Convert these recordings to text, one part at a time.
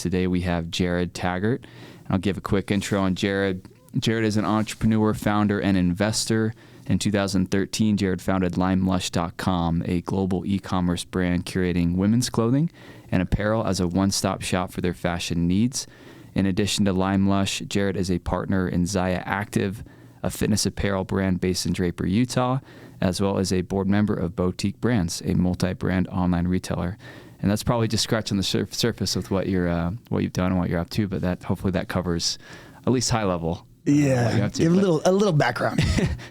today we have Jared Taggart. I'll give a quick intro on Jared. Jared is an entrepreneur, founder, and investor. In 2013, Jared founded LimeLush.com, a global e-commerce brand curating women's clothing and apparel as a one-stop shop for their fashion needs. In addition to LimeLush, Jared is a partner in Zyia Active, a fitness apparel brand based in Draper, Utah, as well as a board member of Boutique Brands, a multi-brand online retailer. And that's probably just scratching the surface with what you've done and what you're up to, but that hopefully that covers at least high level. Yeah, give a little background.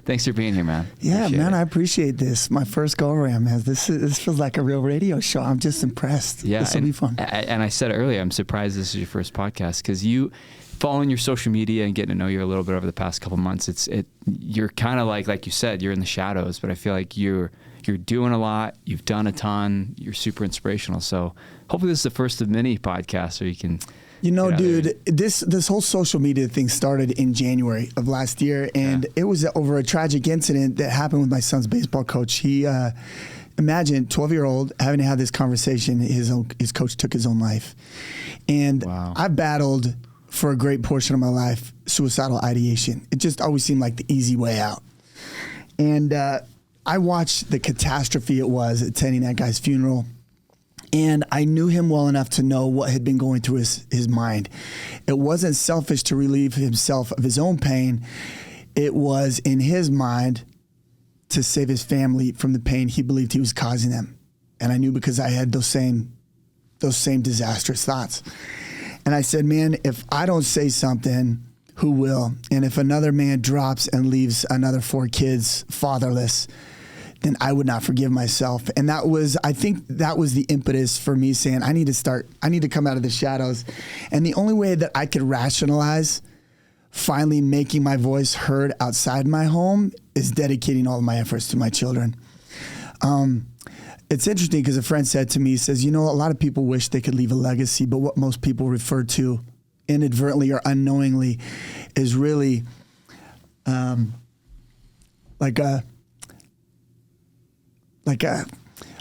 Thanks for being here, man. Yeah, man, I appreciate this. My first go around, man. This feels like a real radio show. I'm just impressed. Yeah, this will be fun. And I said earlier, I'm surprised this is your first podcast because you following your social media and getting to know you a little bit over the past couple months. You're kind of like you said, you're in the shadows, but I feel like you're doing a lot. You've done a ton. You're super inspirational. So hopefully this is the first of many podcasts where you can. You know, dude, this whole social media thing started in January of last year, and it was over a tragic incident that happened with my son's baseball coach. He, imagine 12-year-old having to have this conversation. His coach took his own life. And I battled for a great portion of my life suicidal ideation. It just always seemed like the easy way out. And I watched the catastrophe it was attending that guy's funeral. And I knew him well enough to know what had been going through his mind. It wasn't selfish to relieve himself of his own pain. It was in his mind to save his family from the pain he believed he was causing them. And I knew because I had those same disastrous thoughts. And I said, man, if I don't say something, who will? And if another man drops and leaves another 4 kids fatherless, then I would not forgive myself. And I think that was the impetus for me saying, I need to come out of the shadows. And the only way that I could rationalize finally making my voice heard outside my home is dedicating all of my efforts to my children. It's interesting because a friend said to me, he says, a lot of people wish they could leave a legacy, but what most people refer to inadvertently or unknowingly is really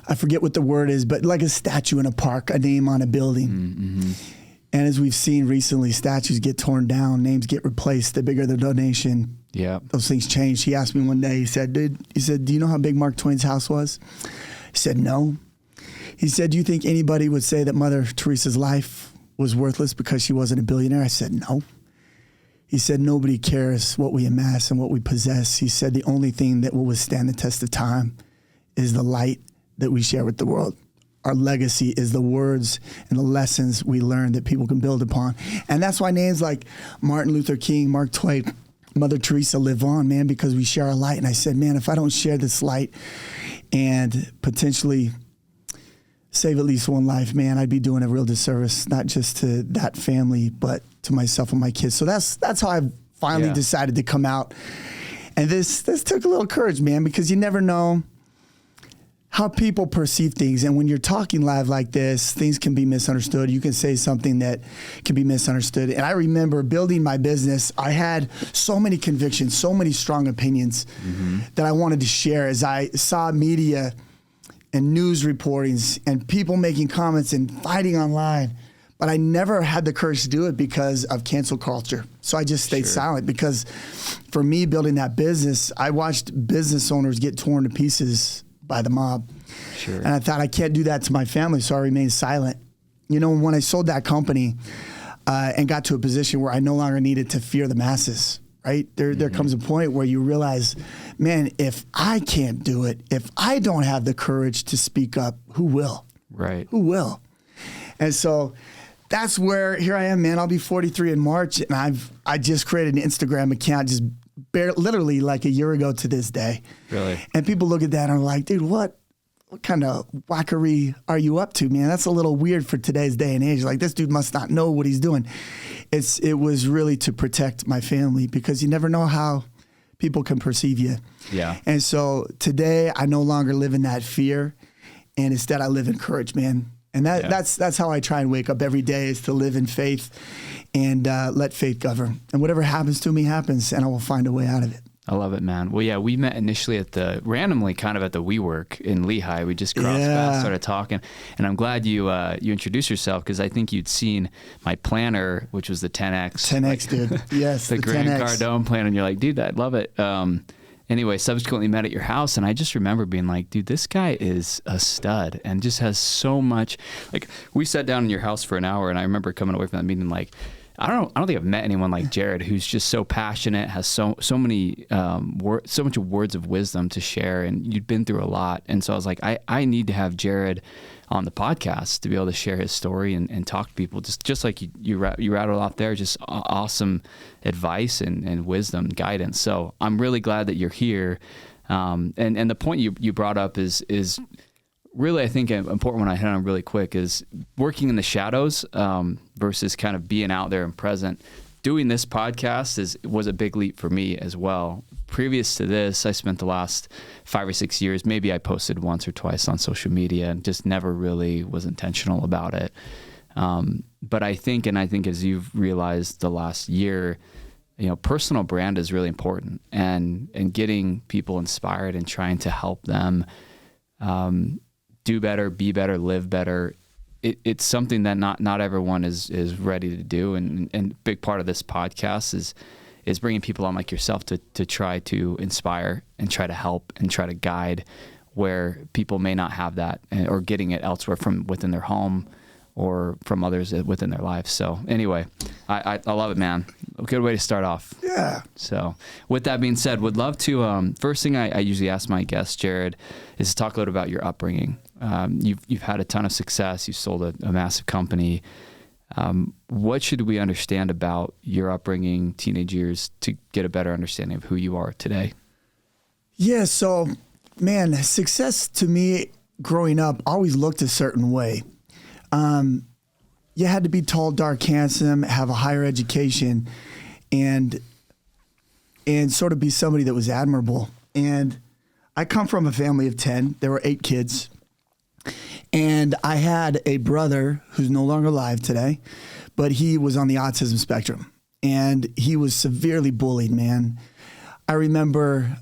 I forget what the word is, but like a statue in a park, a name on a building. Mm-hmm. And as we've seen recently, statues get torn down, names get replaced, the bigger the donation, those things change. He asked me one day, he said, do you know how big Mark Twain's house was? I said, no. He said, do you think anybody would say that Mother Teresa's life was worthless because she wasn't a billionaire? I said, no. He said, nobody cares what we amass and what we possess. He said, the only thing that will withstand the test of time is the light that we share with the world. Our legacy is the words and the lessons we learn that people can build upon. And that's why names like Martin Luther King, Mark Twain, Mother Teresa live on, man, because we share a light. And I said, man, if I don't share this light and potentially save at least one life, man, I'd be doing a real disservice, not just to that family, but to myself and my kids. So that's how I finally decided to come out. And this took a little courage, man, because you never know how people perceive things. And when you're talking live like this, things can be misunderstood. You can say something that can be misunderstood. And I remember building my business, I had so many convictions, so many strong opinions that I wanted to share as I saw media and news reportings and people making comments and fighting online. But I never had the courage to do it because of cancel culture. So I just stayed silent because for me, building that business, I watched business owners get torn to pieces by the mob. Sure. And I thought, I can't do that to my family, so I remained silent. When I sold that company and got to a position where I no longer needed to fear the masses, right? There comes a point where you realize, man, if I can't do it, if I don't have the courage to speak up, who will? Right. Who will? And so that's where, here I am, man. I'll be 43 in March, and I just created an Instagram account just literally like a year ago to this day. Really? And people look at that and are like, dude, what kind of wackery are you up to, man? That's a little weird for today's day and age. Like, this dude must not know what he's doing. It was really to protect my family because you never know how people can perceive you. Yeah. And so today I no longer live in that fear, and instead I live in courage, man. And that's how I try and wake up every day, is to live in faith and let faith govern. And whatever happens to me happens, and I will find a way out of it. I love it, man. Well, yeah, we met initially randomly kind of at the WeWork in Lehigh. We just crossed paths, started talking, and I'm glad you introduced yourself, because I think you'd seen my planner, which was the 10X. 10X, dude. Yes, the Grant 10X. Cardone planner, and you're like, dude, I love it. Anyway, subsequently met at your house, and I just remember being like, dude, this guy is a stud and just has so much. Like, we sat down in your house for an hour, and I remember coming away from that meeting like, I don't think I've met anyone like Jared, who's just so passionate, has so many so much words of wisdom to share, and you'd been through a lot. And so I was like, I need to have Jared on the podcast to be able to share his story and talk to people, just like you rattled off there, just awesome advice and wisdom, guidance. So I'm really glad that you're here. And the point you brought up is really, I think, an important one I hit on really quick is working in the shadows versus kind of being out there and present. Doing this podcast was a big leap for me as well. Previous to this, I spent the last 5 or 6 years, maybe I posted once or twice on social media and just never really was intentional about it. But I think as you've realized the last year, personal brand is really important, and getting people inspired and trying to help them do better, be better, live better. It's something that not everyone is ready to do. And a big part of this podcast is bringing people on like yourself to try to inspire and try to help and try to guide where people may not have that, or getting it elsewhere from within their home or from others within their lives. So anyway, I love it, man. A good way to start off. Yeah. So with that being said, would love to, first thing I usually ask my guest, Jared, is to talk a little about your upbringing. You've had a ton of success. You sold a massive company. What should we understand about your upbringing, teenage years, to get a better understanding of who you are today? Yeah. So, man, success to me growing up always looked a certain way. You had to be tall, dark, handsome, have a higher education, and sort of be somebody that was admirable. And I come from a family of 10. There were 8 kids. And I had a brother who's no longer alive today, but he was on the autism spectrum, and he was severely bullied, man. I remember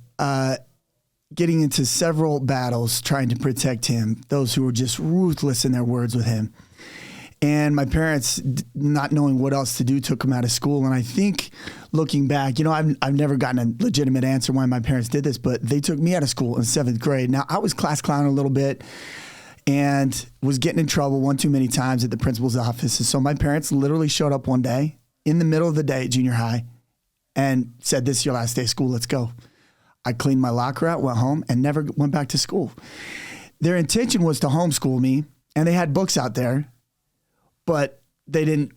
getting into several battles trying to protect him, those who were just ruthless in their words with him. And my parents, not knowing what else to do, took him out of school. And I think, looking back, I've never gotten a legitimate answer why my parents did this, but they took me out of school in 7th grade. Now, I was class clown a little bit and was getting in trouble one too many times at the principal's office. And so my parents literally showed up one day in the middle of the day at junior high and said, "This is your last day of school, let's go." I cleaned my locker out, went home, and never went back to school. Their intention was to homeschool me, and they had books out there, but they didn't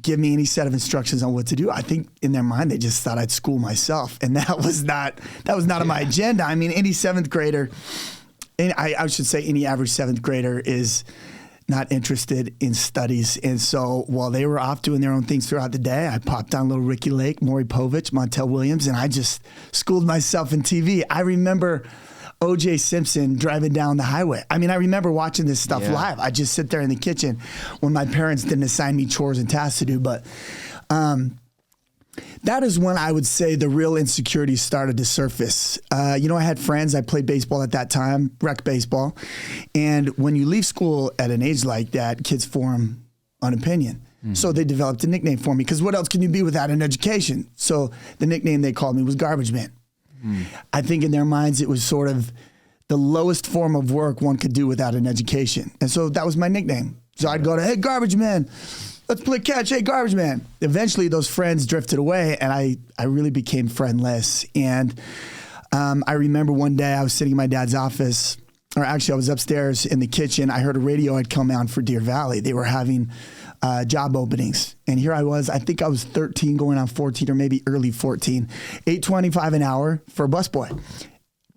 give me any set of instructions on what to do. I think in their mind, they just thought I'd school myself. And that was not on my agenda. I mean, any 7th grader, and I should say any average 7th grader is not interested in studies. And so while they were off doing their own things throughout the day, I popped on little Ricky Lake, Maury Povich, Montel Williams, and I just schooled myself in TV. I remember O.J. Simpson driving down the highway. I mean, I remember watching this stuff live. I just sit there in the kitchen when my parents didn't assign me chores and tasks to do. But that is when I would say the real insecurities started to surface. I had friends. I played baseball at that time, rec baseball. And when you leave school at an age like that, kids form an opinion. So they developed a nickname for me, because what else can you be without an education? So the nickname they called me was Garbage Man. I think in their minds it was sort of the lowest form of work one could do without an education. And so that was my nickname. So I'd go to, "Hey, Garbage Man, let's play catch. Hey, Garbage Man." Eventually those friends drifted away, and I really became friendless. And I remember one day I was sitting in my dad's office, or actually I was upstairs in the kitchen. I heard a radio had come on for Deer Valley. They were having job openings. And here I was, I think I was 13 going on 14, or maybe early 14, $8.25 an hour for a busboy.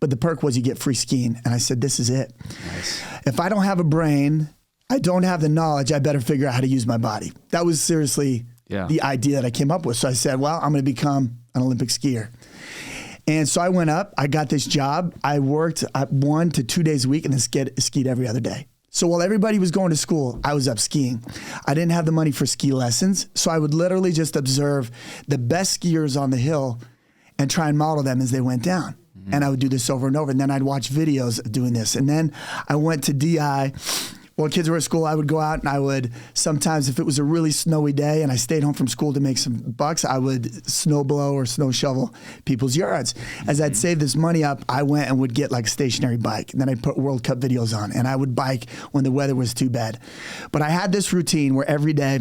But the perk was you get free skiing. And I said, this is it. Nice. If I don't have a brain, I don't have the knowledge, I better figure out how to use my body. That was seriously the idea that I came up with. So I said, well, I'm going to become an Olympic skier. And so I went up, I got this job. I worked 1 to 2 days a week and then skied every other day. So while everybody was going to school, I was up skiing. I didn't have the money for ski lessons, so I would literally just observe the best skiers on the hill and try and model them as they went down. And I would do this over and over. And then I'd watch videos of doing this. And then I went to DI. While kids were at school, I would go out and I would sometimes, if it was a really snowy day and I stayed home from school to make some bucks, I would snow blow or snow shovel people's yards. As I'd save this money up, I went and would get like a stationary bike. And then I'd put World Cup videos on and I would bike when the weather was too bad. But I had this routine where every day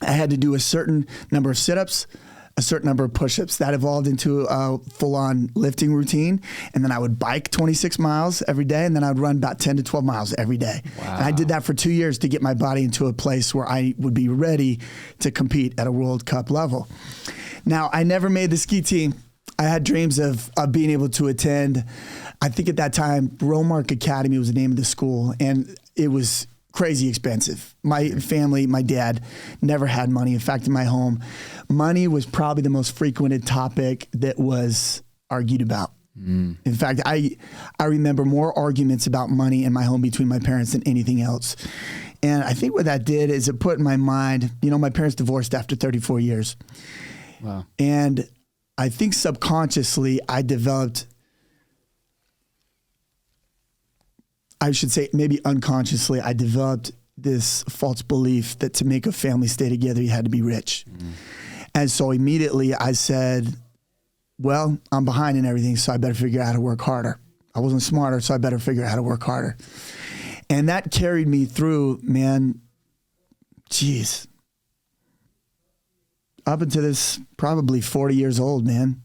I had to do a certain number of sit-ups, a certain number of push-ups. That evolved into a full-on lifting routine. And then I would bike 26 miles every day, and then I would run about 10 to 12 miles every day. Wow. And I did that for 2 years to get my body into a place where I would be ready to compete at a World Cup level. Now, I never made the ski team. I had dreams of being able to attend. I think at that time, Romark Academy was the name of the school, and it was crazy expensive. My family, my dad never had money. In fact, in my home, money was probably the most frequented topic that was argued about. In fact, I remember more arguments about money in my home between my parents than anything else. And I think what that did is it put in my mind, my parents divorced after 34 years. Wow. And I think subconsciously I developed, I should say maybe unconsciously, I developed this false belief that to make a family stay together, you had to be rich. And so immediately I said, well, I'm behind in everything, so I better figure out how to work harder. I wasn't smarter, so I better figure out how to work harder. And that carried me through, man, up until this probably 40 years old, man.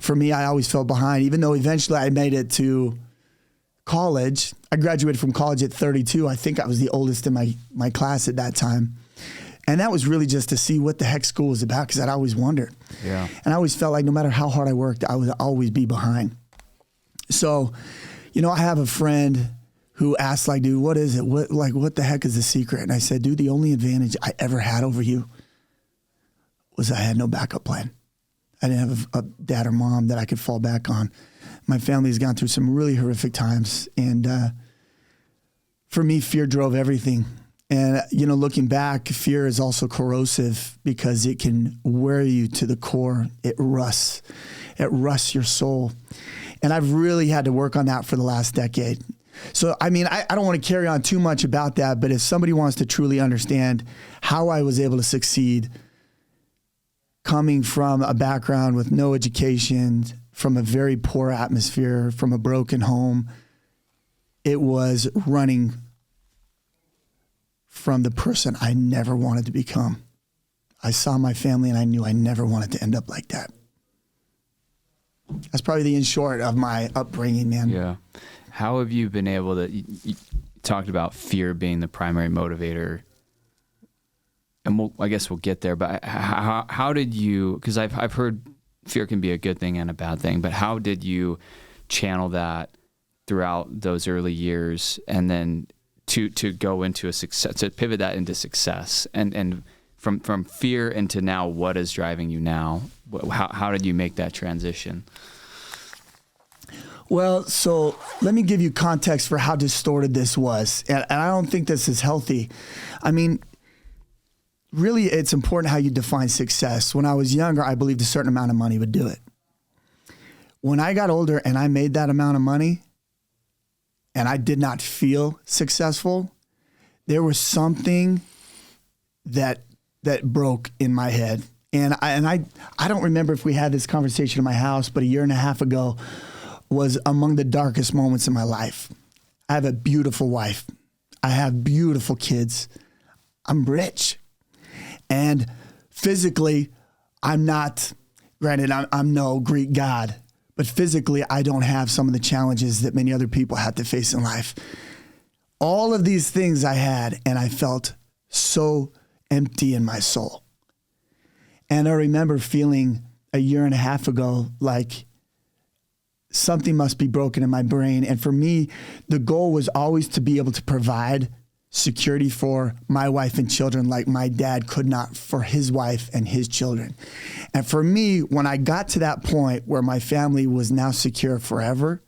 For me, I always felt behind, even though eventually I made it to college. I graduated from college at 32. I think I was the oldest in my class at that time. And that was really just to see what the heck school was about, because I'd always wondered. Yeah. And I always felt like no matter how hard I worked, I would always be behind. So, I have a friend who asked, like, dude, what is it? What the heck is the secret? And I said, dude, the only advantage I ever had over you was I had no backup plan. I didn't have a dad or mom that I could fall back on. My family has gone through some really horrific times. And for me, fear drove everything. And, looking back, fear is also corrosive because it can wear you to the core. It rusts your soul. And I've really had to work on that for the last decade. So, I don't want to carry on too much about that, but if somebody wants to truly understand how I was able to succeed coming from a background with no education, from a very poor atmosphere, from a broken home, it was running from the person I never wanted to become. I saw my family and I knew I never wanted to end up like that. That's probably the in short of my upbringing, man. Yeah. How have you been able to, you talked about fear being the primary motivator, and I guess we'll get there, but how did you, because I've heard fear can be a good thing and a bad thing, but how did you channel that throughout those early years and then to go into a success, to pivot that into success, and from fear into now what is driving you now? How did you make that transition? Well, so let me give you context for how distorted this was. And I don't think this is healthy. Really, it's important how you define success. When I was younger, I believed a certain amount of money would do it. When I got older and I made that amount of money and I did not feel successful, there was something that broke in my head. And I don't remember if we had this conversation in my house, but a year and a half ago was among the darkest moments in my life. I have a beautiful wife. I have beautiful kids. I'm rich. And physically, I'm not, granted, I'm no Greek god, but physically, I don't have some of the challenges that many other people have to face in life. All of these things I had, and I felt so empty in my soul. And I remember feeling a year and a half ago like something must be broken in my brain. And for me, the goal was always to be able to provide security for my wife and children like my dad could not for his wife and his children. And for me, when I got to that point where my family was now secure forever,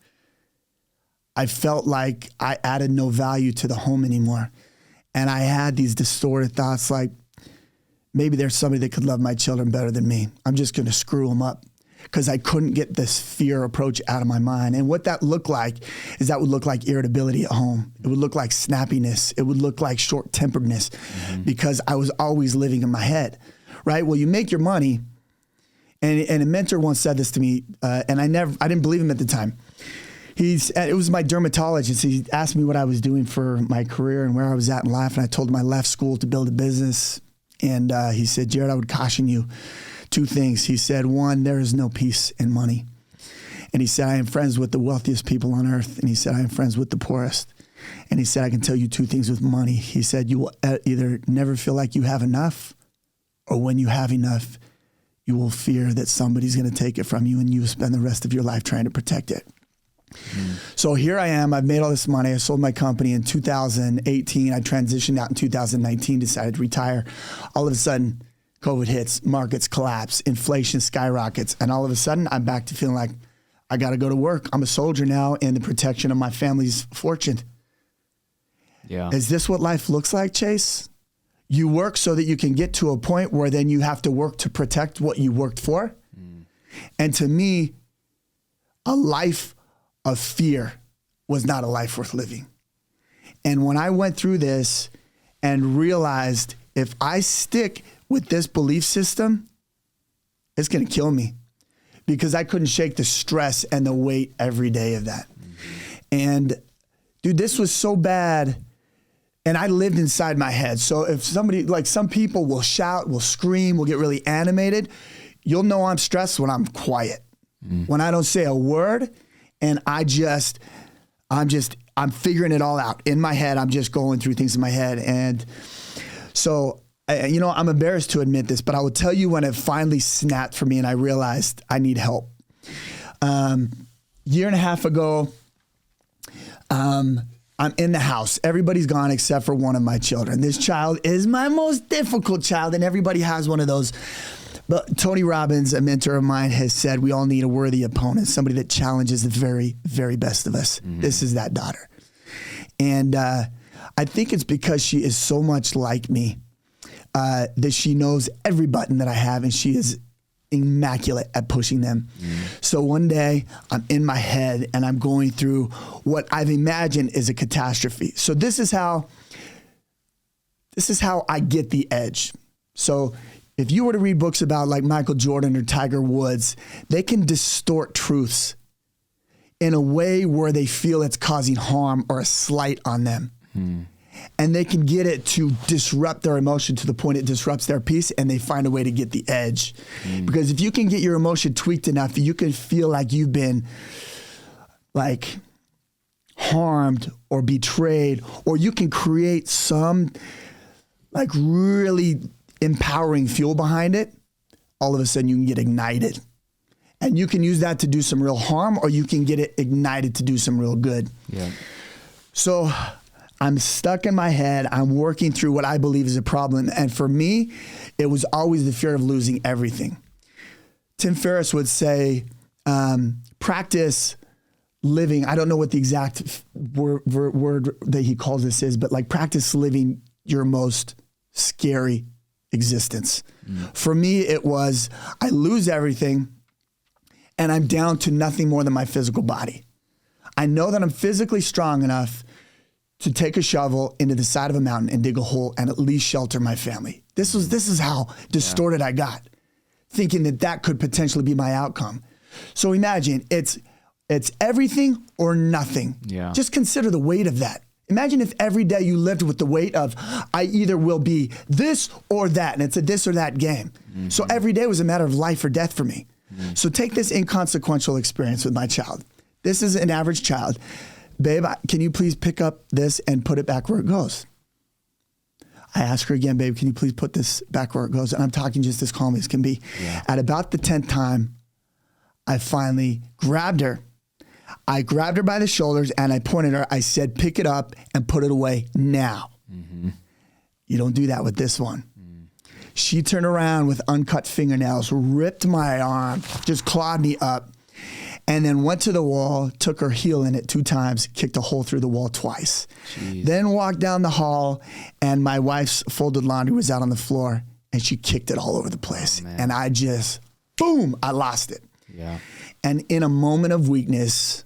I felt like I added no value to the home anymore. And I had these distorted thoughts like, maybe there's somebody that could love my children better than me. I'm just going to screw them up. because I couldn't get this fear approach out of my mind. And what that looked like is that would look like irritability at home. It would look like snappiness. It would look like short-temperedness because I was always living in my head, right? Well, you make your money. And a mentor once said this to me, and I didn't believe him at the time. It was my dermatologist. He asked me what I was doing for my career and where I was at in life. And I told him I left school to build a business. And he said, Jared, I would caution you 2 things. He said, 1, there is no peace in money. And he said, I am friends with the wealthiest people on earth. And he said, I am friends with the poorest. And he said, I can tell you 2 things with money. He said, you will either never feel like you have enough, or when you have enough, you will fear that somebody's going to take it from you and you will spend the rest of your life trying to protect it. So here I am. I've made all this money. I sold my company in 2018. I transitioned out in 2019, decided to retire. All of a sudden, COVID hits, markets collapse, inflation skyrockets. And all of a sudden, I'm back to feeling like I got to go to work. I'm a soldier now in the protection of my family's fortune. Yeah. Is this what life looks like, Chase? You work so that you can get to a point where then you have to work to protect what you worked for. And to me, a life of fear was not a life worth living. And when I went through this and realized if I stick with this belief system, it's going to kill me, because I couldn't shake the stress and the weight every day of that. And dude, this was so bad. And I lived inside my head. So if somebody, like some people will shout, will scream, will get really animated, you'll know I'm stressed when I'm quiet. When I don't say a word and I'm figuring it all out in my head. I'm just going through things in my head. And so, I'm embarrassed to admit this, but I will tell you when it finally snapped for me and I realized I need help. Year and a half ago, I'm in the house. Everybody's gone except for one of my children. This child is my most difficult child, and everybody has one of those. But Tony Robbins, a mentor of mine, has said we all need a worthy opponent, somebody that challenges the very, very best of us. This is that daughter. And I think it's because she is so much like me that she knows every button that I have, and she is immaculate at pushing them. So one day I'm in my head and I'm going through what I've imagined is a catastrophe. So this is how I get the edge. So if you were to read books about like Michael Jordan or Tiger Woods, they can distort truths in a way where they feel it's causing harm or a slight on them. And they can get it to disrupt their emotion to the point it disrupts their peace, and they find a way to get the edge. Because if you can get your emotion tweaked enough, you can feel like you've been like harmed or betrayed, or you can create some like really empowering fuel behind it. All of a sudden you can get ignited. And you can use that to do some real harm, or you can get it ignited to do some real good. Yeah. So I'm stuck in my head. I'm working through what I believe is a problem. And for me, it was always the fear of losing everything. Tim Ferriss would say, practice living. I don't know what the exact word that he calls this is, but like practice living your most scary existence. For me, it was I lose everything and I'm down to nothing more than my physical body. I know that I'm physically strong enough to take a shovel into the side of a mountain and dig a hole and at least shelter my family. This is how distorted I got, thinking that could potentially be my outcome. So imagine it's everything or nothing. Yeah. Just consider the weight of that. Imagine if every day you lived with the weight of, I either will be this or that, and it's a this or that game. So every day was a matter of life or death for me. So take this inconsequential experience with my child. This is an average child. Babe, can you please pick up this and put it back where it goes? I ask her again, babe, can you please put this back where it goes? And I'm talking just as calmly as can be. Yeah. At about the 10th time, I finally grabbed her. I grabbed her by the shoulders and I pointed her. I said, pick it up and put it away now. You don't do that with this one. She turned around with uncut fingernails, ripped my arm, just clawed me up, and then went to the wall, took her heel in it 2 times, kicked a hole through the wall twice. Jeez. Then walked down the hall, and my wife's folded laundry was out on the floor, and she kicked it all over the place. Oh, and I just, boom, I lost it. Yeah. And in a moment of weakness,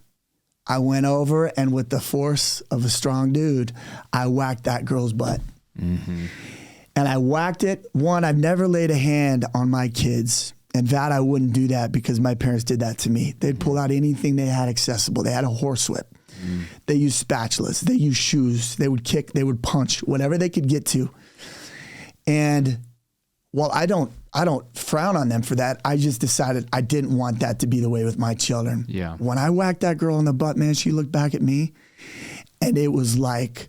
I went over and with the force of a strong dude, I whacked that girl's butt. Mm-hmm. And I whacked it. One, I've never laid a hand on my kids. And that I wouldn't do that because my parents did that to me. They'd pull out anything they had accessible. They had a horsewhip. They used spatulas. They used shoes. They would kick. They would punch. Whatever they could get to. And while I don't frown on them for that, I just decided I didn't want that to be the way with my children. Yeah. When I whacked that girl in the butt, man, she looked back at me, and it was like,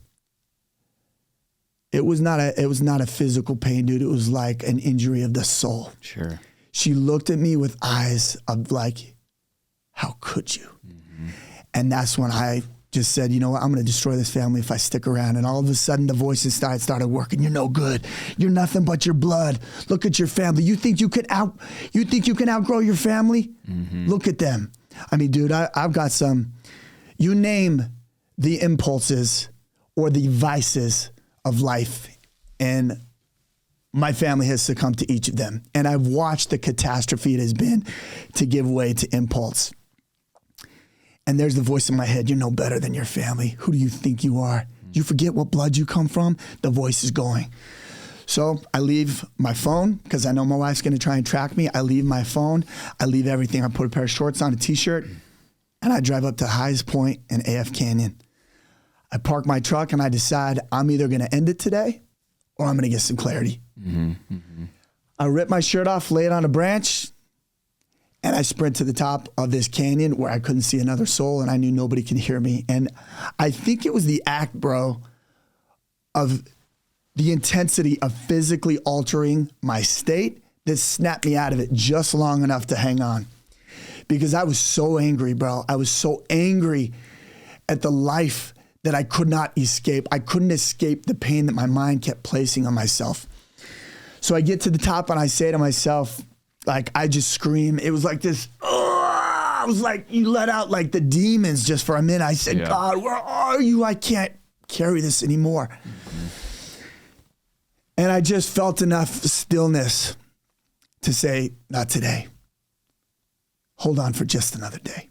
it was not a physical pain, dude. It was like an injury of the soul. Sure. She looked at me with eyes of like, how could you? Mm-hmm. And that's when I just said, you know what, I'm going to destroy this family if I stick around. And all of a sudden the voices started working. You're no good. You're nothing but your blood. Look at your family. You think you can outgrow your family? Mm-hmm. Look at them. I mean, dude, I've got some, you name the impulses or the vices of life, and my family has succumbed to each of them. And I've watched the catastrophe it has been to give way to impulse. And there's the voice in my head, you're no better than your family. Who do you think you are? You forget what blood you come from? The voice is going. So I leave my phone because I know my wife's going to try and track me. I leave my phone. I leave everything. I put a pair of shorts on, a t-shirt, and I drive up to the highest point in AF Canyon. I park my truck and I decide I'm either going to end it today or I'm going to get some clarity. Mm-hmm. Mm-hmm. I rip my shirt off, lay it on a branch, and I sprint to the top of this canyon where I couldn't see another soul and I knew nobody could hear me. And I think it was the act, bro, of the intensity of physically altering my state that snapped me out of it just long enough to hang on. Because I was so angry, bro. I was so angry at the life that I could not escape. I couldn't escape the pain that my mind kept placing on myself. So I get to the top and I say to myself, like, I just scream. It was like this, I was like, you let out like the demons just for a minute. I said, yeah. God, where are you? I can't carry this anymore. Mm-hmm. And I just felt enough stillness to say, not today. Hold on for just another day.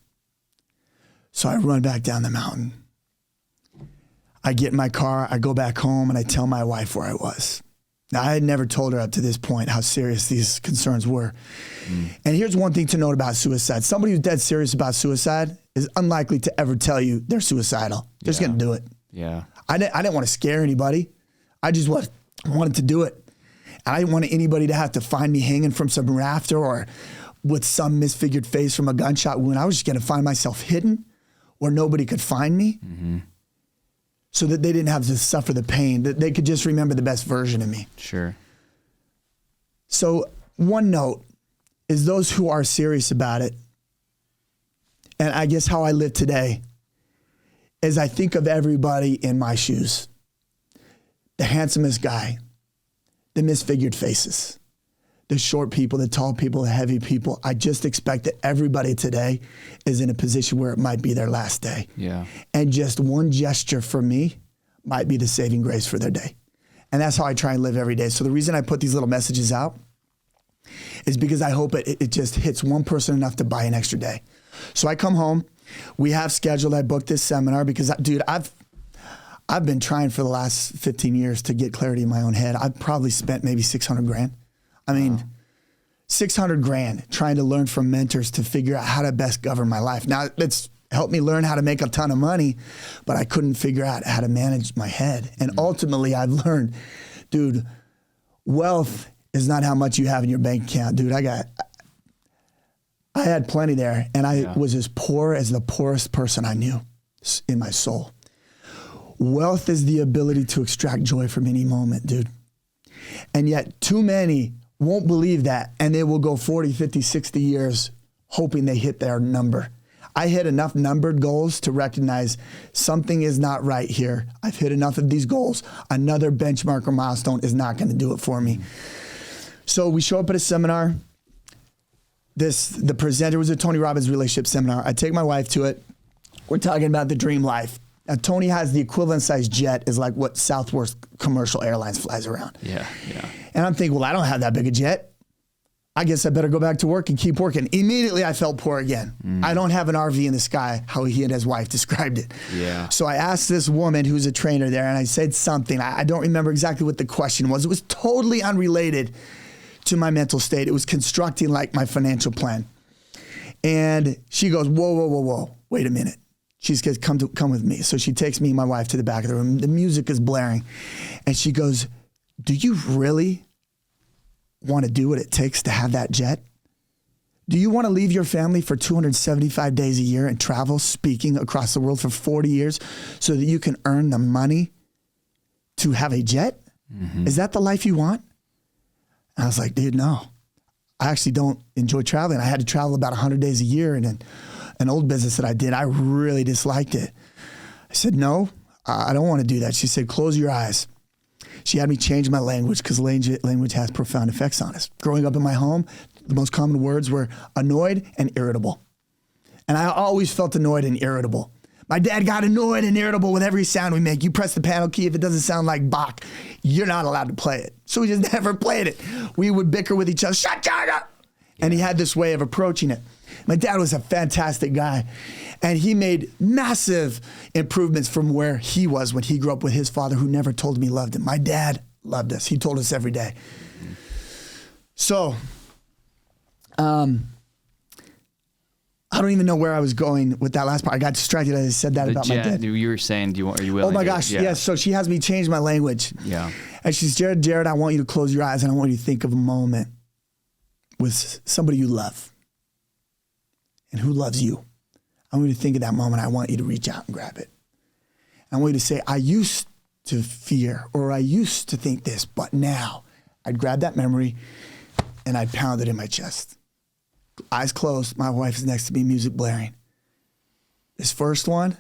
So I run back down the mountain. I get in my car, I go back home, and I tell my wife where I was. Now, I had never told her up to this point how serious these concerns were. And here's one thing to note about suicide. Somebody who's dead serious about suicide is unlikely to ever tell you they're suicidal. They're just going to do it. Yeah. I didn't want to scare anybody. I just wanted to do it. I didn't want anybody to have to find me hanging from some rafter or with some misfigured face from a gunshot wound. I was just going to find myself hidden where nobody could find me. Mm-hmm. So that they didn't have to suffer the pain, that they could just remember the best version of me. Sure. So one note is those who are serious about it, and I guess how I live today, is I think of everybody in my shoes. The handsomest guy, the misfigured faces, the short people, the tall people, the heavy people. I just expect that everybody today is in a position where it might be their last day. Yeah. And just one gesture from me might be the saving grace for their day. And that's how I try and live every day. So the reason I put these little messages out is because I hope it just hits one person enough to buy an extra day. So I come home, we have scheduled, I booked this seminar because, dude, I've been trying for the last 15 years to get clarity in my own head. I've probably spent maybe $600,000. I mean, wow. $600,000 trying to learn from mentors to figure out how to best govern my life. Now, it's helped me learn how to make a ton of money, but I couldn't figure out how to manage my head. And ultimately, I've learned, dude, wealth is not how much you have in your bank account. Dude, I had plenty there, and I was as poor as the poorest person I knew in my soul. Wealth is the ability to extract joy from any moment, dude. And yet, too many won't believe that, and they will go 40, 50, 60 years hoping they hit their number. I hit enough numbered goals to recognize something is not right here. I've hit enough of these goals. Another benchmark or milestone is not going to do it for me. So we show up at a seminar. The presenter was a Tony Robbins relationship seminar. I take my wife to it. We're talking about the dream life. Now, Tony has the equivalent size jet is like what Southwest Commercial Airlines flies around. Yeah, yeah. And I'm thinking, well, I don't have that big a jet. I guess I better go back to work and keep working. Immediately, I felt poor again. I don't have an RV in the sky, how he and his wife described it. Yeah. So I asked this woman who's a trainer there, and I said something. I don't remember exactly what the question was. It was totally unrelated to my mental state. It was constructing like my financial plan. And she goes, whoa, wait a minute. She says, come with me. So she takes me and my wife to the back of the room. The music is blaring. And she goes, do you really want to do what it takes to have that jet? Do you want to leave your family for 275 days a year and travel speaking across the world for 40 years so that you can earn the money to have a jet? Mm-hmm. Is that the life you want? And I was like, dude, no. I actually don't enjoy traveling. I had to travel about 100 days a year in an old business that I did. I really disliked it. I said, no, I don't want to do that. She said, close your eyes. She had me change my language because language has profound effects on us. Growing up in my home, the most common words were annoyed and irritable. And I always felt annoyed and irritable. My dad got annoyed and irritable with every sound we make. You press the panel key, if it doesn't sound like Bach, you're not allowed to play it. So we just never played it. We would bicker with each other, shut up! And he had this way of approaching it. My dad was a fantastic guy, and he made massive improvements from where he was when he grew up with his father, who never told him he loved him. My dad loved us. He told us every day. So, I don't even know where I was going with that last part. I got distracted as I said that about my dad. You were saying, are you willing? Oh my gosh, yes. So she has me change my language. Yeah. And she's, Jared, I want you to close your eyes and I want you to think of a moment with somebody you love and who loves you. I want you to think of that moment. I want you to reach out and grab it. I want you to say, I used to fear, or I used to think this, but now. I'd grab that memory and I'd pound it in my chest. Eyes closed, my wife is next to me, music blaring. This first one,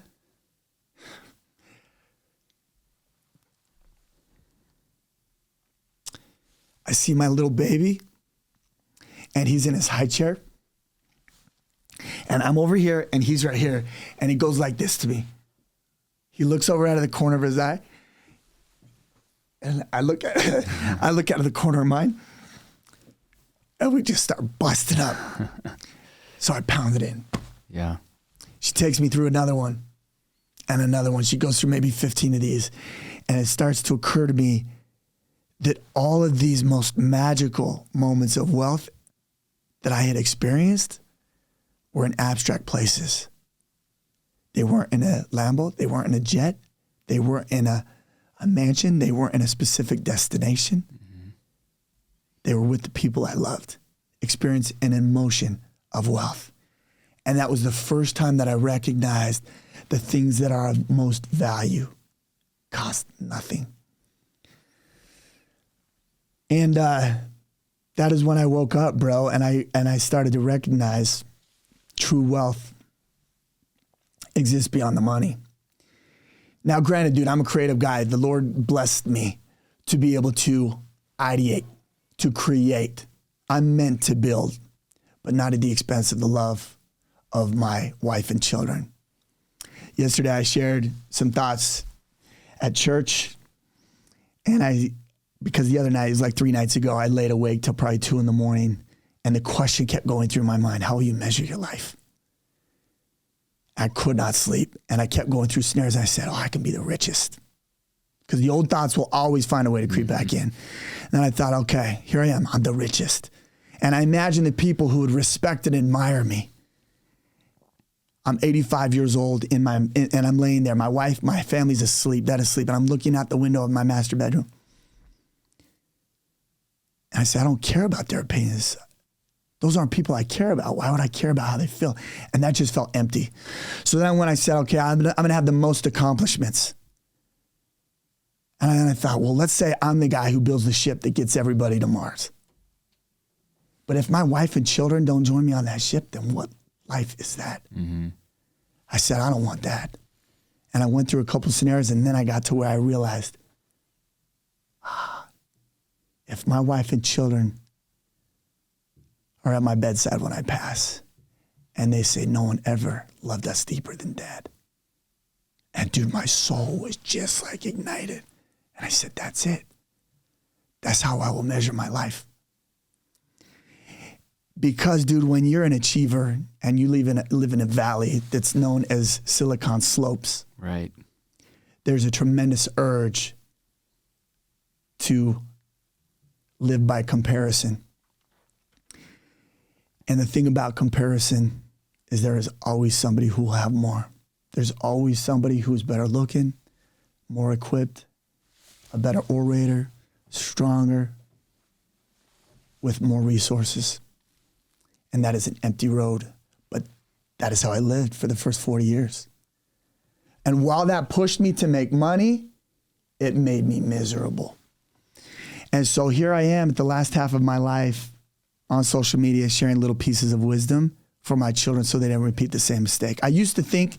I see my little baby, and he's in his high chair. And I'm over here, and he's right here, and he goes like this to me. He looks over out of the corner of his eye, and I look out of the corner of mine, and we just start busting up. So I pound it in. Yeah. She takes me through another one and another one. She goes through maybe 15 of these, and it starts to occur to me that all of these most magical moments of wealth that I had experienced were in abstract places. They weren't in a Lambo. They weren't in a jet. They weren't in a mansion. They weren't in a specific destination. Mm-hmm. They were with the people I loved, experienced an emotion of wealth. And that was the first time that I recognized the things that are of most value cost nothing. And that is when I woke up, bro, and I started to recognize true wealth exists beyond the money. Now, granted, dude, I'm a creative guy. The Lord blessed me to be able to ideate, to create. I'm meant to build, but not at the expense of the love of my wife and children. Yesterday, I shared some thoughts at church, and because the other night, it was like 3 nights ago, I laid awake till probably 2 a.m, and the question kept going through my mind, how will you measure your life? I could not sleep, and I kept going through snares, and I said, I can be the richest. Because the old thoughts will always find a way to creep back in. And then I thought, okay, here I am, I'm the richest. And I imagined the people who would respect and admire me. I'm 85 years old, and I'm laying there. My wife, my family's asleep, dead asleep, and I'm looking out the window of my master bedroom. And I said, I don't care about their opinions. Those aren't people I care about. Why would I care about how they feel? And that just felt empty. So then when I said, okay, I'm gonna have the most accomplishments. And then I thought, well, let's say I'm the guy who builds the ship that gets everybody to Mars. But if my wife and children don't join me on that ship, then what life is that? Mm-hmm. I said, I don't want that. And I went through a couple scenarios, and then I got to where I realized, if my wife and children are at my bedside when I pass, and they say, no one ever loved us deeper than Dad. And dude, my soul was just like ignited. And I said, that's it. That's how I will measure my life. Because, dude, when you're an achiever and you live in a valley that's known as Silicon Slopes, right, there's a tremendous urge to live by comparison. And the thing about comparison is there is always somebody who will have more. There's always somebody who's better looking, more equipped, a better orator, stronger, with more resources. And that is an empty road. But that is how I lived for the first 40 years. And while that pushed me to make money, it made me miserable. And so here I am at the last half of my life on social media sharing little pieces of wisdom for my children so they don't repeat the same mistake. I used to think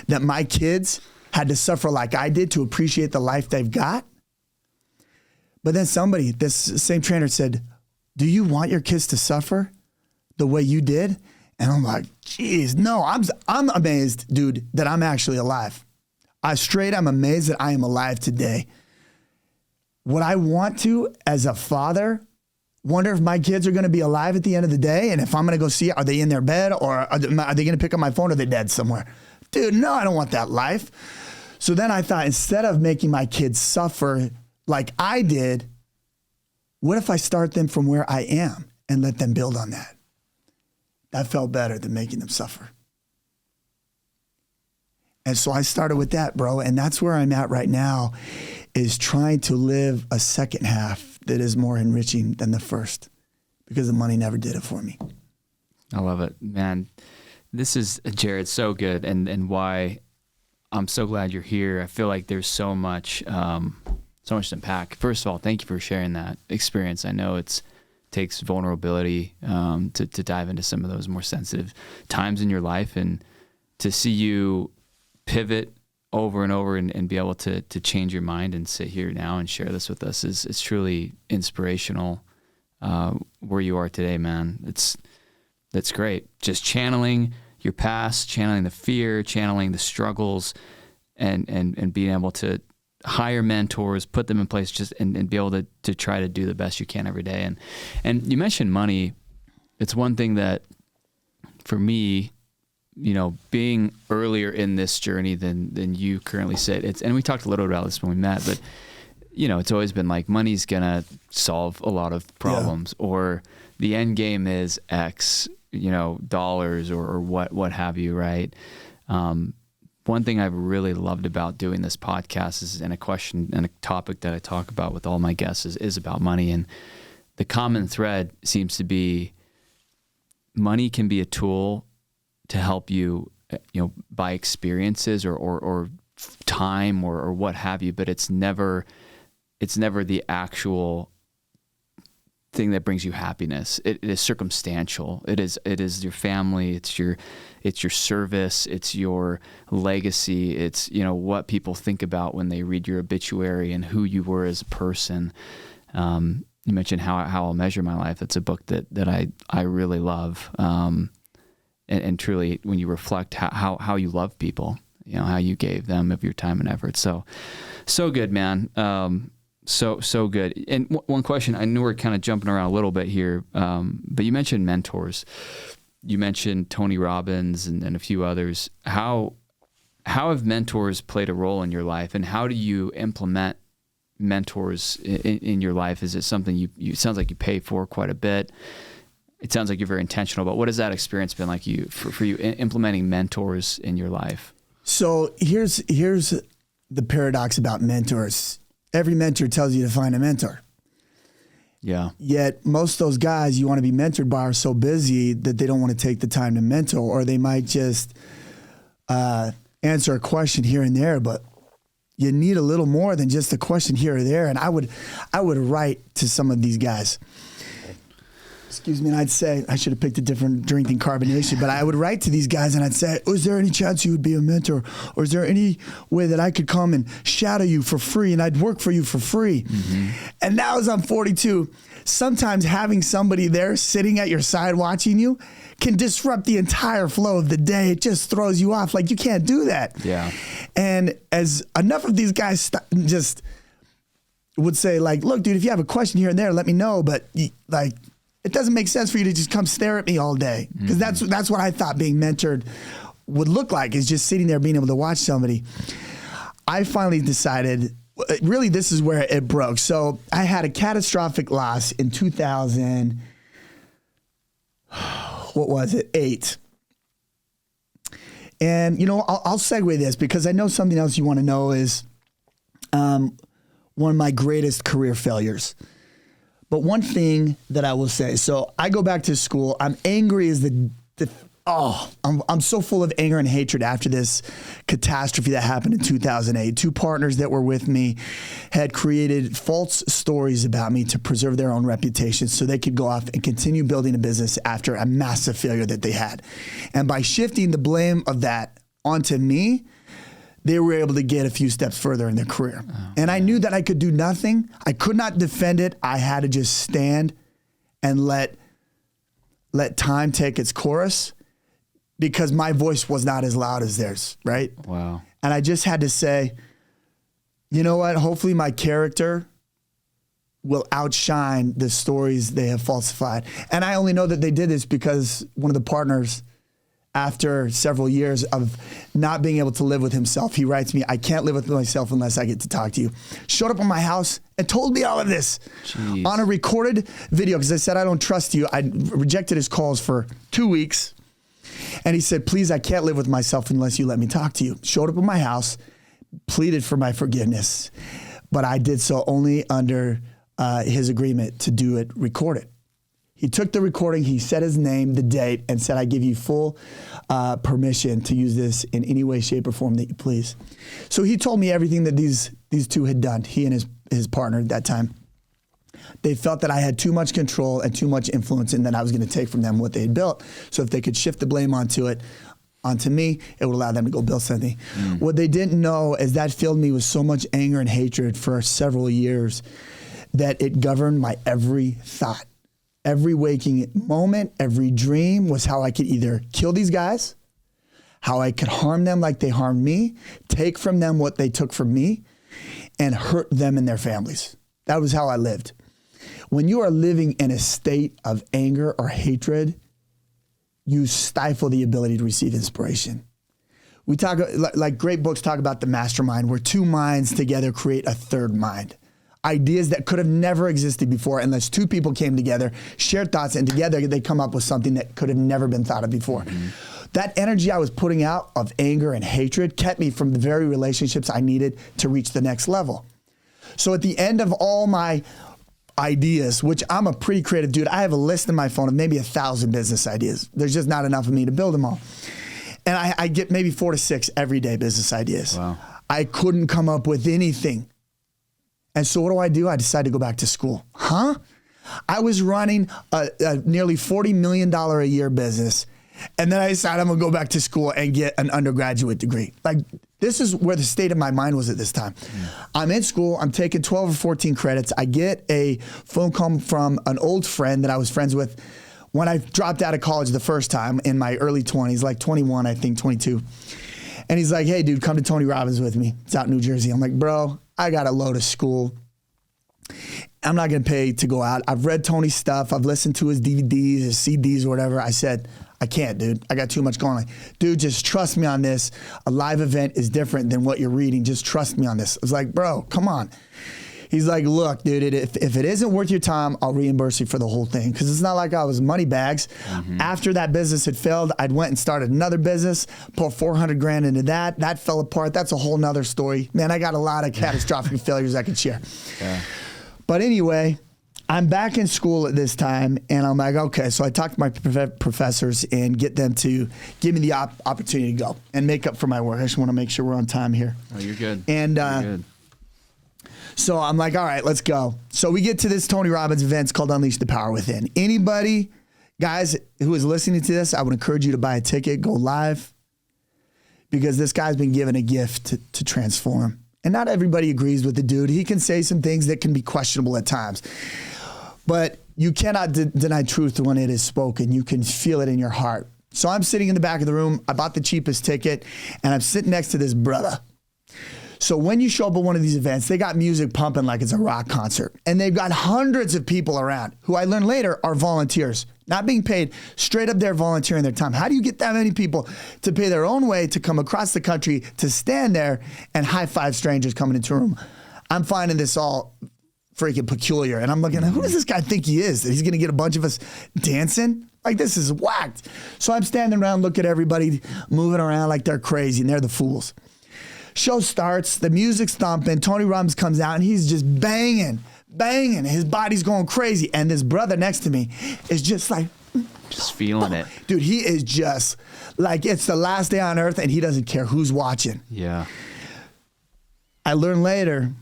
that my kids had to suffer like I did to appreciate the life they've got. But then somebody, this same trainer said, do you want your kids to suffer the way you did? And I'm like, geez, no, I'm amazed, dude, that I'm actually alive. I'm amazed that I am alive today. What I want to, as a father, wonder if my kids are going to be alive at the end of the day, and if I'm going to go see, are they in their bed, or are they going to pick up my phone, or are they dead somewhere? Dude, no, I don't want that life. So then I thought, instead of making my kids suffer like I did, what if I start them from where I am and let them build on that? That felt better than making them suffer. And so I started with that, bro. And that's where I'm at right now, is trying to live a second half that is more enriching than the first, because the money never did it for me. I love it, man. This is, Jared, so good. And why I'm so glad you're here. I feel like there's so much to unpack. First of all, thank you for sharing that experience. I know it takes vulnerability to dive into some of those more sensitive times in your life, and to see you pivot over and over and be able to change your mind and sit here now and share this with us is truly inspirational. Where you are today, man. That's great. Just channeling your past, channeling the fear, channeling the struggles, and being able to hire mentors, put them in place, just and be able to try to do the best you can every day. And you mentioned money. It's one thing that, for me, you know, being earlier in this journey than you currently sit, and we talked a little about this when we met, but you know, it's always been like, money's gonna solve a lot of problems, or the end game is X, you know, dollars or what have you, right? One thing I've really loved about doing this podcast is, and a question and a topic that I talk about with all my guests is about money. And the common thread seems to be, money can be a tool to help you, you know, buy experiences or time or what have you, but it's never the actual thing that brings you happiness. It is circumstantial. It is your family. It's your service. It's your legacy. It's, you know, what people think about when they read your obituary and who you were as a person. You mentioned How I'll Measure My Life. That's a book that I really love. And truly, when you reflect how you love people, you know, how you gave them of your time and effort. So good, man. So good. And one question, I know we're kind of jumping around a little bit here, but you mentioned mentors. You mentioned Tony Robbins and a few others. How have mentors played a role in your life, and how do you implement mentors in your life? Is it something you it sounds like you pay for quite a bit? It sounds like you're very intentional, but what has that experience been like for you implementing mentors in your life? So here's the paradox about mentors. Every mentor tells you to find a mentor. Yeah. Yet most of those guys you want to be mentored by are so busy that they don't want to take the time to mentor, or they might just answer a question here and there, but you need a little more than just a question here or there. And I would write to some of these guys. Excuse me, and I'd say, I should have picked a different drink than carbonation, but I would write to these guys and I'd say, is there any chance you would be a mentor? Or is there any way that I could come and shadow you for free and I'd work for you for free? Mm-hmm. And now as I'm 42, sometimes having somebody there sitting at your side watching you can disrupt the entire flow of the day. It just throws you off. Like, you can't do that. Yeah. And as enough of these guys just would say, like, look, dude, if you have a question here and there, let me know. But like, it doesn't make sense for you to just come stare at me all day. Because that's what I thought being mentored would look like, is just sitting there being able to watch somebody. I finally decided, really this is where it broke. So I had a catastrophic loss in 2000, what was it, 8. And, you know, I'll segue this because I know something else you want to know is one of my greatest career failures. But one thing that I will say, so I go back to school. I'm angry as I'm so full of anger and hatred after this catastrophe that happened in 2008. 2 partners that were with me had created false stories about me to preserve their own reputation so they could go off and continue building a business after a massive failure that they had. And by shifting the blame of that onto me, they were able to get a few steps further in their career. Oh, and I knew that I could do nothing. I could not defend it. I had to just stand and let time take its course, because my voice was not as loud as theirs, right? Wow. And I just had to say, you know what? Hopefully my character will outshine the stories they have falsified. And I only know that they did this because one of the partners, after several years of not being able to live with himself, he writes me, I can't live with myself unless I get to talk to you. Showed up at my house and told me all of this. Jeez. On a recorded video, because I said, I don't trust you. I rejected his calls for 2 weeks. And he said, please, I can't live with myself unless you let me talk to you. Showed up at my house, pleaded for my forgiveness, but I did so only under his agreement to do it recorded. He took the recording, he said his name, the date, and said, I give you full permission to use this in any way, shape, or form that you please. So he told me everything that these 2 had done, he and his partner at that time. They felt that I had too much control and too much influence, and that I was going to take from them what they had built. So if they could shift the blame onto me, it would allow them to go build something. What they didn't know is that filled me with so much anger and hatred for several years that it governed my every thought. Every waking moment, every dream was how I could either kill these guys, how I could harm them like they harmed me, take from them what they took from me, and hurt them and their families. That was how I lived. When you are living in a state of anger or hatred, you stifle the ability to receive inspiration. We talk, like great books talk about the mastermind, where 2 minds together create a third mind. Ideas that could have never existed before unless 2 people came together, shared thoughts, and together they come up with something that could have never been thought of before. That energy I was putting out of anger and hatred kept me from the very relationships I needed to reach the next level. So at the end of all my ideas, which I'm a pretty creative dude, I have a list in my phone of maybe 1,000 business ideas. There's just not enough of me to build them all. And I get maybe 4 to 6 everyday business ideas. Wow. I couldn't come up with anything. And so what do? I decided to go back to school. I was running a nearly $40 million a year business. And then I decided I'm going to go back to school and get an undergraduate degree. Like, this is where the state of my mind was at this time. I'm in school. I'm taking 12 or 14 credits. I get a phone call from an old friend that I was friends with when I dropped out of college the first time in my early 20s, like 21, I think, 22. And he's like, hey, dude, come to Tony Robbins with me. It's out in New Jersey. I'm like, bro, I got a load of school. I'm not going to pay to go out. I've read Tony's stuff. I've listened to his DVDs, his CDs, or whatever. I said, I can't, dude. I got too much going on. Dude, just trust me on this. A live event is different than what you're reading. Just trust me on this. I was like, bro, come on. He's like, look, dude, if it isn't worth your time, I'll reimburse you for the whole thing. Because it's not like I was money bags. After that business had failed, I'd went and started another business, put $400,000 into that. That fell apart. That's a whole nother story. Man, I got a lot of catastrophic failures I could share. Yeah. But anyway, I'm back in school at this time, and I'm like, okay. So I talked to my professors and get them to give me the opportunity to go and make up for my work. I just want to make sure we're on time here. Oh, you're good. And you're good. So I'm like, all right, let's go. So we get to this Tony Robbins event. It's called Unleash the Power Within. Anybody, guys, who is listening to this, I would encourage you to buy a ticket, go live, because this guy's been given a gift to transform. And not everybody agrees with the dude. He can say some things that can be questionable at times. But you cannot deny truth when it is spoken. You can feel it in your heart. So I'm sitting in the back of the room. I bought the cheapest ticket, and I'm sitting next to this brother. So when you show up at one of these events, they got music pumping like it's a rock concert. And they've got hundreds of people around who I learned later are volunteers, not being paid, straight up there volunteering their time. How do you get that many people to pay their own way to come across the country to stand there and high five strangers coming into a room? I'm finding this all freaking peculiar. And I'm looking at, who does this guy think he is? That he's going to get a bunch of us dancing? Like, this is whacked. So I'm standing around, look at everybody moving around like they're crazy, and they're the fools. Show starts, the music's thumping, Tony Robbins comes out, and he's just banging. His body's going crazy. And this brother next to me is just like... Just feeling it. Dude, he is just like it's the last day on earth, and he doesn't care who's watching. Yeah. I learned later,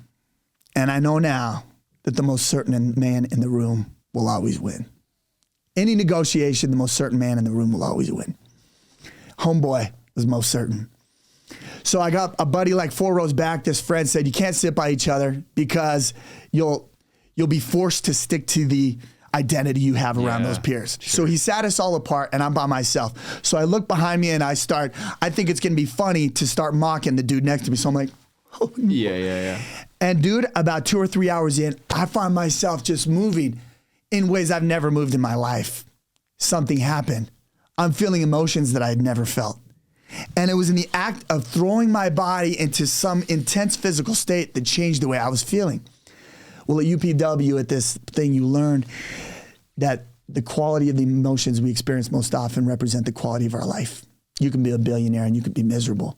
and I know now, that the most certain man in the room will always win. Any negotiation, the most certain man in the room will always win. Homeboy was most certain. So I got a buddy like 4 rows back. This friend said, you can't sit by each other because you'll be forced to stick to the identity you have around those peers. Sure. So he sat us all apart, and I'm by myself. So I look behind me and I think it's going to be funny to start mocking the dude next to me. So I'm like, oh, no. Yeah. And dude, about 2 or 3 hours in, I find myself just moving in ways I've never moved in my life. Something happened. I'm feeling emotions that I had never felt. And it was in the act of throwing my body into some intense physical state that changed the way I was feeling. Well, at UPW, at this thing, you learn that the quality of the emotions we experience most often represent the quality of our life. You can be a billionaire and you can be miserable.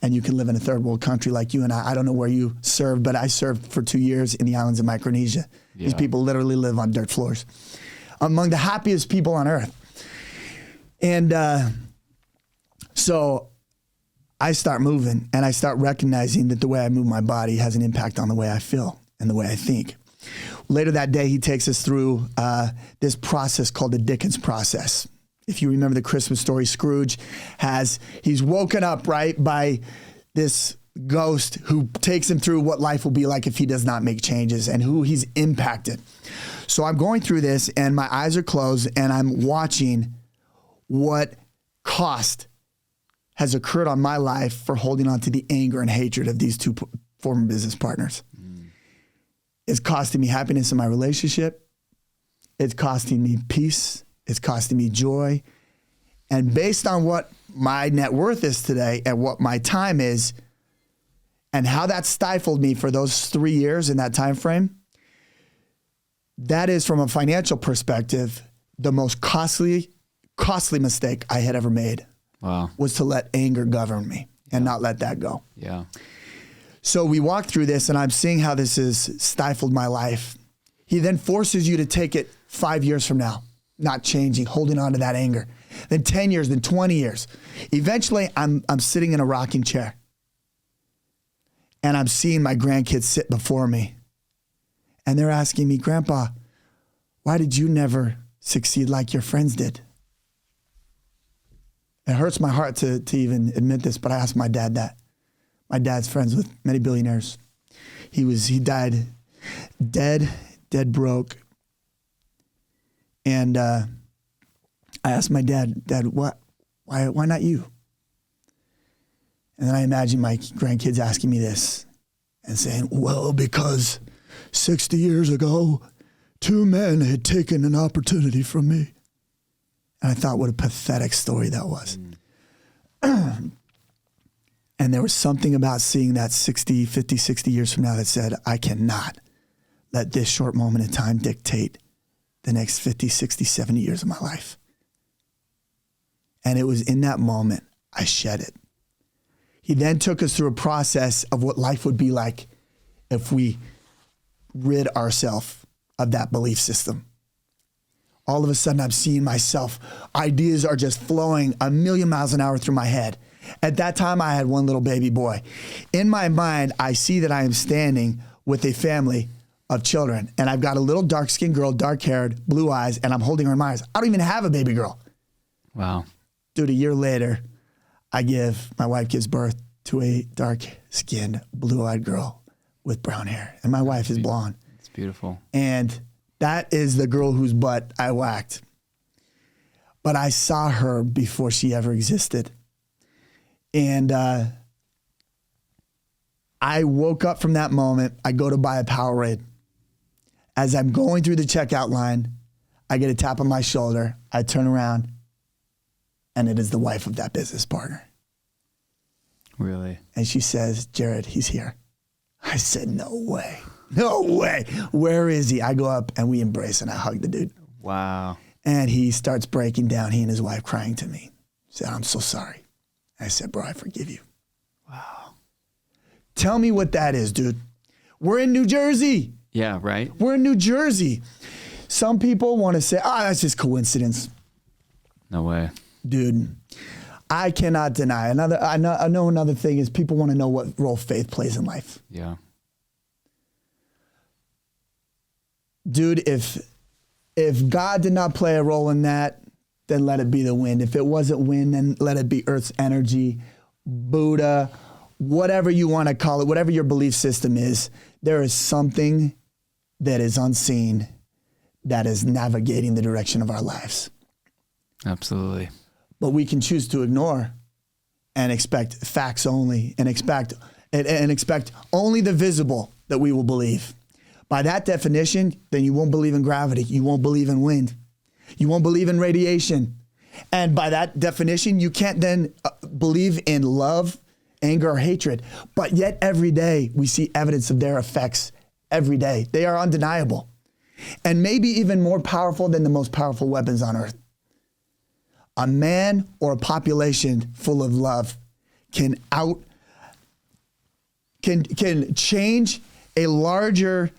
And you can live in a third world country like you and I. I don't know where you served, but I served for 2 years in the islands of Micronesia. Yeah. These people literally live on dirt floors. Among the happiest people on earth. And so I start moving, and I start recognizing that the way I move my body has an impact on the way I feel and the way I think. Later that day, he takes us through this process called the Dickens process. If you remember the Christmas story, Scrooge he's woken up, right, by this ghost who takes him through what life will be like if he does not make changes and who he's impacted. So I'm going through this, and my eyes are closed, and I'm watching what cost has occurred on my life for holding on to the anger and hatred of these two former business partners. It's costing me happiness in my relationship. It's costing me peace. It's costing me joy. And based on what my net worth is today and what my time is and how that stifled me for those 3 years in that time frame, that is, from a financial perspective, the most costly mistake I had ever made. Wow. Was to let anger govern me and not let that go. Yeah. So we walk through this, and I'm seeing how this has stifled my life. He then forces you to take it 5 years from now, not changing, holding on to that anger. Then 10 years, then 20 years. Eventually, I'm sitting in a rocking chair, and I'm seeing my grandkids sit before me. And they're asking me, Grandpa, why did you never succeed like your friends did? It hurts my heart to even admit this, but I asked my dad that. My dad's friends with many billionaires. He died dead broke. And I asked my Dad, why not you? And then I imagine my grandkids asking me this and saying, well, because 60 years ago, 2 men had taken an opportunity from me. And I thought, what a pathetic story that was. And there was something about seeing that 50, 60 years from now that said, I cannot let this short moment in time dictate the next 50, 60, 70 years of my life. And it was in that moment I shed it. He then took us through a process of what life would be like if we rid ourselves of that belief system. All of a sudden, I'm seeing myself. Ideas are just flowing a million miles an hour through my head. At that time, I had one little baby boy. In my mind, I see that I am standing with a family of children, and I've got a little dark-skinned girl, dark-haired, blue eyes, and I'm holding her in my arms. I don't even have a baby girl. Wow. Dude, a year later, my wife gives birth to a dark-skinned, blue-eyed girl with brown hair, and my wife is blonde. It's beautiful. And that is the girl whose butt I whacked. But I saw her before she ever existed. And I I woke up from that moment. I go to buy a Powerade. As I'm going through the checkout line, I get a tap on my shoulder. I turn around, and it is the wife of that business partner. Really? And she says, Jared, he's here. I said, no way. No way. Where is he? I go up, and we embrace, and I hug the dude. Wow. And he starts breaking down, he and his wife crying to me. He said, I'm so sorry. I said, bro, I forgive you. Wow. Tell me what that is, dude. We're in New Jersey. Yeah, right? We're in New Jersey. Some people want to say, that's just coincidence. No way. Dude, I cannot deny. I know another thing is people want to know what role faith plays in life. Yeah. Dude, if God did not play a role in that, then let it be the wind. If it wasn't wind, then let it be Earth's energy, Buddha, whatever you want to call it, whatever your belief system is, there is something that is unseen that is navigating the direction of our lives. Absolutely. But we can choose to ignore and expect facts only and expect only the visible that we will believe. By that definition, then you won't believe in gravity. You won't believe in wind. You won't believe in radiation. And by that definition, you can't then believe in love, anger, or hatred. But yet every day we see evidence of their effects every day. They are undeniable. And maybe even more powerful than the most powerful weapons on earth. A man or a population full of love can change a larger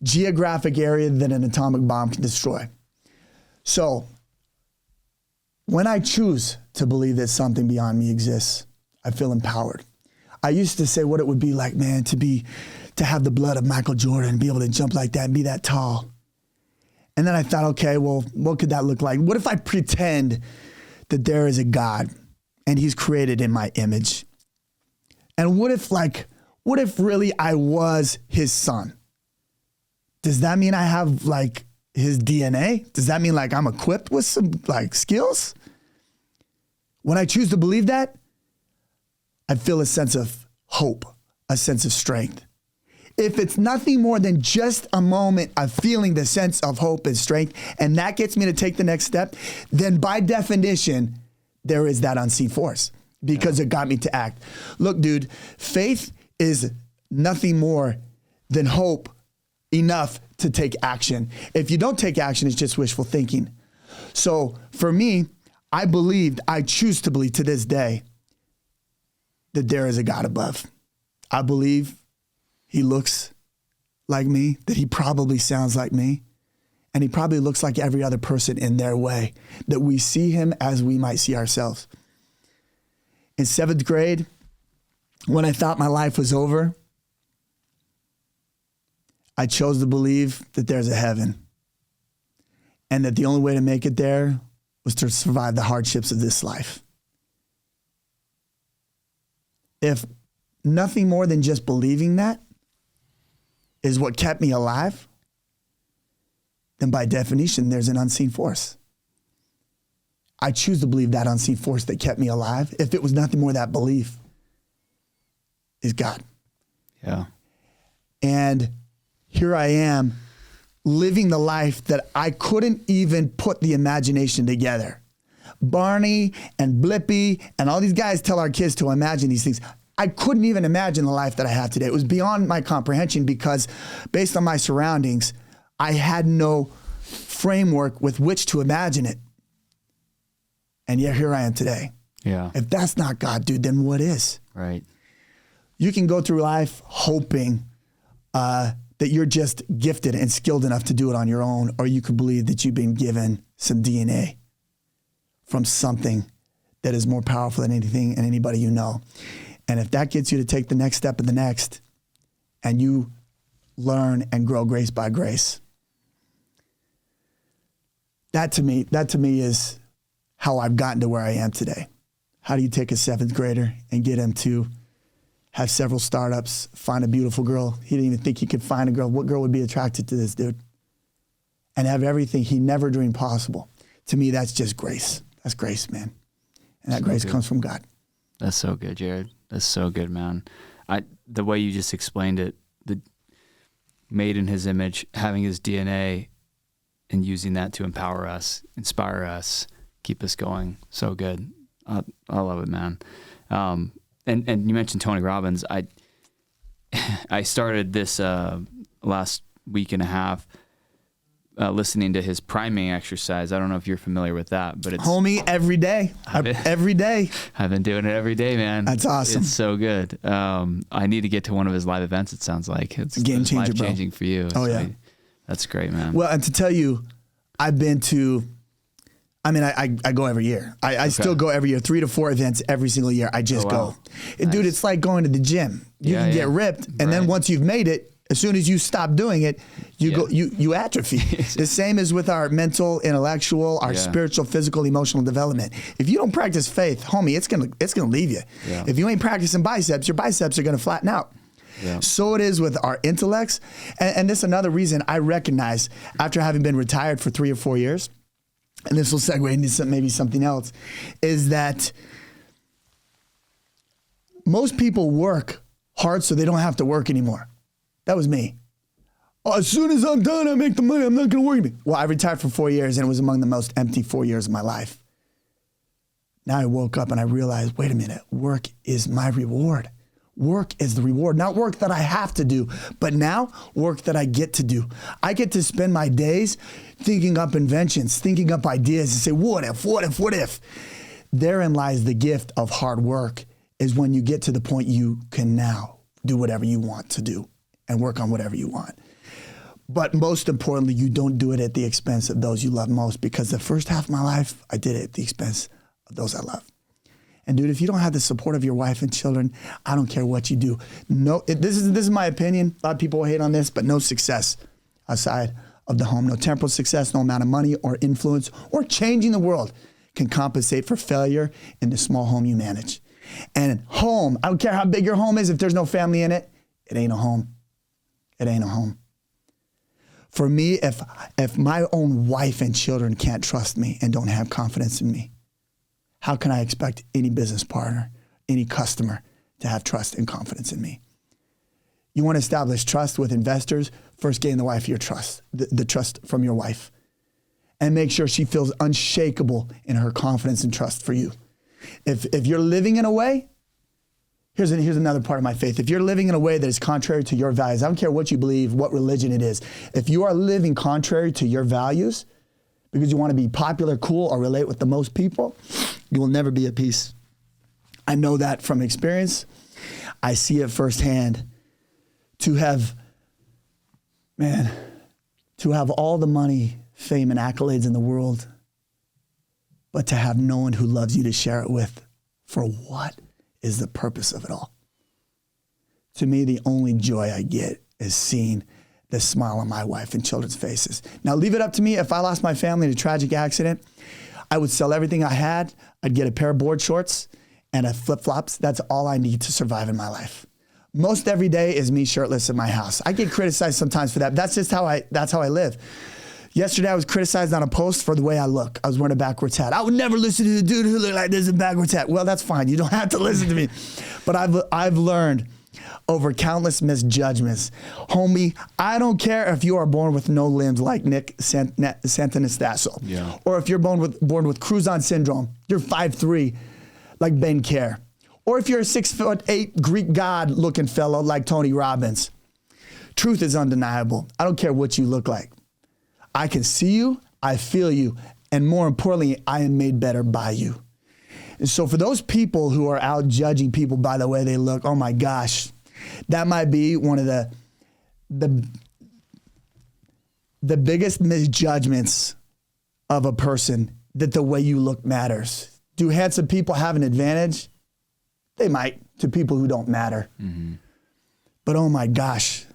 geographic area than an atomic bomb can destroy. So when I choose to believe that something beyond me exists, I feel empowered. I used to say what it would be like, man, to have the blood of Michael Jordan and be able to jump like that and be that tall. And then I thought, okay, well, what could that look like? What if I pretend that there is a God and he's created in my image? And what if really I was his son? Does that mean I have like his DNA? Does that mean like I'm equipped with some like skills? When I choose to believe that, I feel a sense of hope, a sense of strength. If it's nothing more than just a moment of feeling the sense of hope and strength, and that gets me to take the next step, then by definition, there is that unseen force because it got me to act. Look, dude, faith is nothing more than hope enough to take action. If you don't take action, it's just wishful thinking. So for me, I choose to believe to this day that there is a God above. I believe he looks like me, that he probably sounds like me, and he probably looks like every other person in their way, that we see him as we might see ourselves. In 7th grade, when I thought my life was over, I chose to believe that there's a heaven and that the only way to make it there was to survive the hardships of this life. If nothing more than just believing that is what kept me alive, then by definition, there's an unseen force. I choose to believe that unseen force that kept me alive, if it was nothing more that belief, is God. Yeah. And here I am living the life that I couldn't even put the imagination together. Barney and Blippi and all these guys tell our kids to imagine these things. I couldn't even imagine the life that I have today. It was beyond my comprehension because based on my surroundings, I had no framework with which to imagine it. And yet here I am today. Yeah. If that's not God, dude, then what is? Right. You can go through life hoping that you're just gifted and skilled enough to do it on your own, or you could believe that you've been given some DNA from something that is more powerful than anything and anybody you know. And if that gets you to take the next step of the next, and you learn and grow grace by grace, that to me is how I've gotten to where I am today. How do you take a 7th grader and get him to have several startups, find a beautiful girl? He didn't even think he could find a girl. What girl would be attracted to this dude? And have everything he never dreamed possible. To me, that's just grace. That's grace, man. And that grace comes from God. That's so good, Jared. That's so good, man. the way you just explained it, the made in his image, having his DNA and using that to empower us, inspire us, keep us going. So good. I love it, man. And you mentioned Tony Robbins. I started this last week and a half listening to his priming exercise. I don't know if you're familiar with that, but it's homie every day. Every day. I've been doing it every day, man. That's awesome. It's so good. I need to get to one of his live events. It sounds like it's game changer, life changing for you. Oh, yeah. That's great, man. Well, and to tell you, I go every year. I still go every year, 3 to 4 events every single year. I just go. Nice. Dude, it's like going to the gym. You can get ripped, and then once you've made it, as soon as you stop doing it, you atrophy. The same is with our mental, intellectual, our spiritual, physical, emotional development. If you don't practice faith, homie, it's gonna leave you. Yeah. If you ain't practicing biceps, your biceps are gonna flatten out. Yeah. So it is with our intellects. And this is another reason I recognize, after having been retired for 3 or 4 years, and this will segue into maybe something else, is that most people work hard so they don't have to work anymore. That was me. Oh, as soon as I'm done, I make the money. I'm not going to work anymore. Well, I retired for 4 years, and it was among the most empty 4 years of my life. Now I woke up and I realized, wait a minute, work is my reward. Work is the reward, not work that I have to do, but now work that I get to do. I get to spend my days thinking up inventions, thinking up ideas, and say, what if? Therein lies the gift of hard work, is when you get to the point you can now do whatever you want to do and work on whatever you want. But most importantly, you don't do it at the expense of those you love most, because the first half of my life, I did it at the expense of those I love. And dude, if you don't have the support of your wife and children, I don't care what you do. This is my opinion. A lot of people will hate on this, but no success outside of the home. No temporal success, no amount of money or influence or changing the world can compensate for failure in the small home you manage. And home, I don't care how big your home is, if there's no family in it, it ain't a home. It ain't a home. For me, if my own wife and children can't trust me and don't have confidence in me, how can I expect any business partner, any customer to have trust and confidence in me? You want to establish trust with investors, first gain the wife your trust, the trust from your wife, and make sure she feels unshakable in her confidence and trust for you. If you're living in a way, here's another part of my faith. If you're living in a way that is contrary to your values, I don't care what you believe, what religion it is. If you are living contrary to your values because you want to be popular, cool, or relate with the most people, you will never be at peace. I know that from experience. I see it firsthand. To have all the money, fame, and accolades in the world, but to have no one who loves you to share it with, for what is the purpose of it all? To me, the only joy I get is seeing the smile on my wife and children's faces. Now, leave it up to me. If I lost my family in a tragic accident, I would sell everything I had. I'd get a pair of board shorts and a flip-flops. That's all I need to survive in my life. Most every day is me shirtless in my house. I get criticized sometimes for that. But that's how I live. Yesterday, I was criticized on a post for the way I look. I was wearing a backwards hat. I would never listen to the dude who looked like this in a backwards hat. Well, that's fine. You don't have to listen to me. But I've learned over countless misjudgments. Homie, I don't care if you are born with no limbs like Nick Santanastasio, or if you're born with Cruzon syndrome, you're 5'3", like Ben Kerr, or if you're a 6'8" Greek god looking fellow like Tony Robbins. Truth is undeniable. I don't care what you look like. I can see you, I feel you, and more importantly, I am made better by you. And so for those people who are out judging people by the way they look, oh my gosh, that might be one of the biggest misjudgments of a person, that the way you look matters. Do handsome people have an advantage? They might, to people who don't matter. Mm-hmm. But oh my gosh,